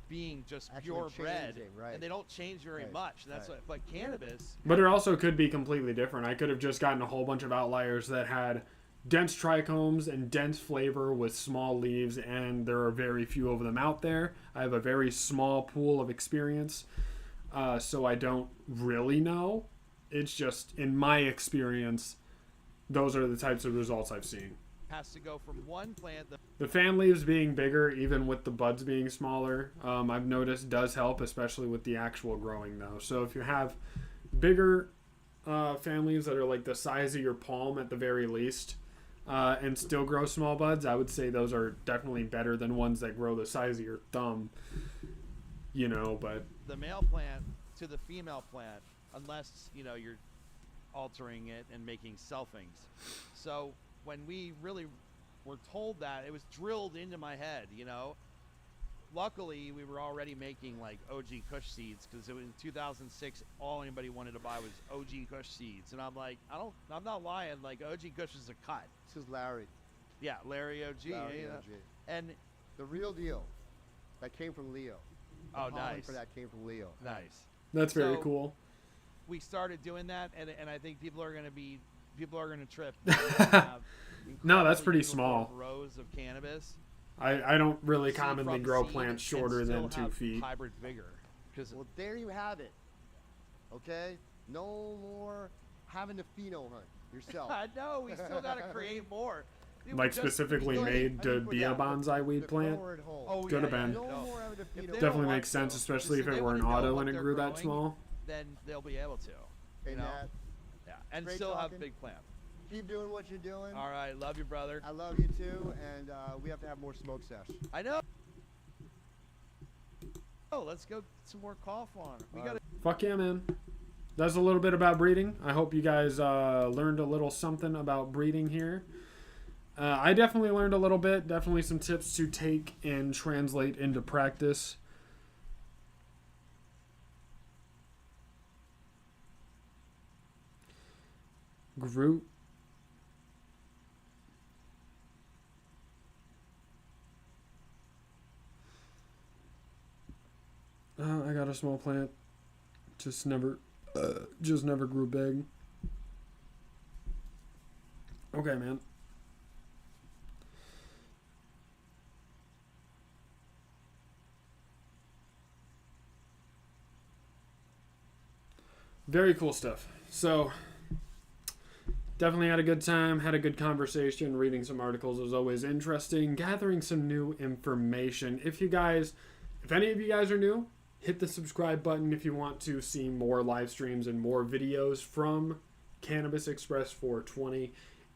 being just Actually purebred, changing, right. and they don't change very Right, much. That's right. what. But cannabis, but it also could be completely different. I could have just gotten a whole bunch of outliers that had dense trichomes and dense flavor with small leaves, and there are very few of them out there. I have a very small pool of experience, so I don't really know. It's just, in my experience, those are the types of results I've seen. has to go from one plant. The fan leaves being bigger, even with the buds being smaller, I've noticed does help, especially with the actual growing though. So if you have bigger fan leaves that are like the size of your palm at the very least, and still grow small buds, I would say those are definitely better than ones that grow the size of your thumb. You know, but The male plant to the female plant, unless you're altering it and making selfings. So when we really were told that, it was drilled into my head. Luckily we were already making like OG Kush seeds, because it was in 2006 all anybody wanted to buy was OG Kush seeds, and I'm like, I'm not lying, like OG Kush is a cut. This is Larry. Yeah, Larry OG. Larry yeah. OG. And The real deal. That came from Leo. The oh, pollen nice, For that came from Leo. nice. that's very So- cool. We started doing that, and I think people are going to trip. We're gonna have No, that's incredibly pretty uniform small. rows of cannabis. I don't really Seed commonly from grow seed plants and shorter still than 2 have feet. Hybrid vigor, because Well, there you have it. Okay? No more having to pheno hunt yourself. I know we still got to create more. Dude, we Like just- specifically Go ahead. made I to can put be a that. bonsai weed The plant. grower at home. Oh, Could have yeah, been. No no. more having to If pheno they hunt. Definitely want makes sense, to, especially if if they it were an wanna know auto what and it they're grew that growing, small. then they'll be able to. And know? that, Yeah, and Great still talking. have big plant. keep doing what you're doing. All right, love you, brother. I love you too, and we have to have more smoke sesh. I know. Oh, let's go get some more cough on. We All got right. to. Fuck yeah, man. that's a little bit about breeding. I hope you guys learned a little something about breeding here. I definitely learned a little bit. Definitely some tips to take and translate into practice. Groot. I got a small plant. Just never grew big. Okay, man. Very cool stuff. So, definitely had a good time, had a good conversation, reading some articles was always interesting, gathering some new information. If any of you guys are new, hit the subscribe button if you want to see more live streams and more videos from Cannabis Express 420.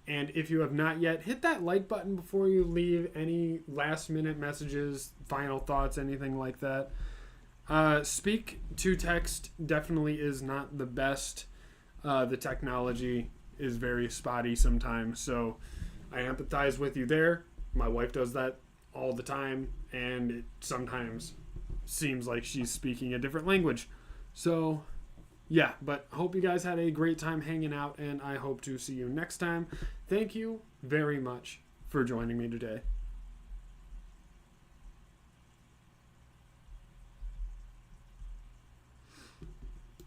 And if you have not yet, hit that like button before you leave any last minute messages, final thoughts, anything like that. Speak to text definitely is not the best. The technology is very spotty sometimes, so I empathize with you there. My wife does that all the time, and it sometimes seems like she's speaking a different language. So, yeah, but hope you guys had a great time hanging out, and I hope to see you next time. Thank you very much for joining me today.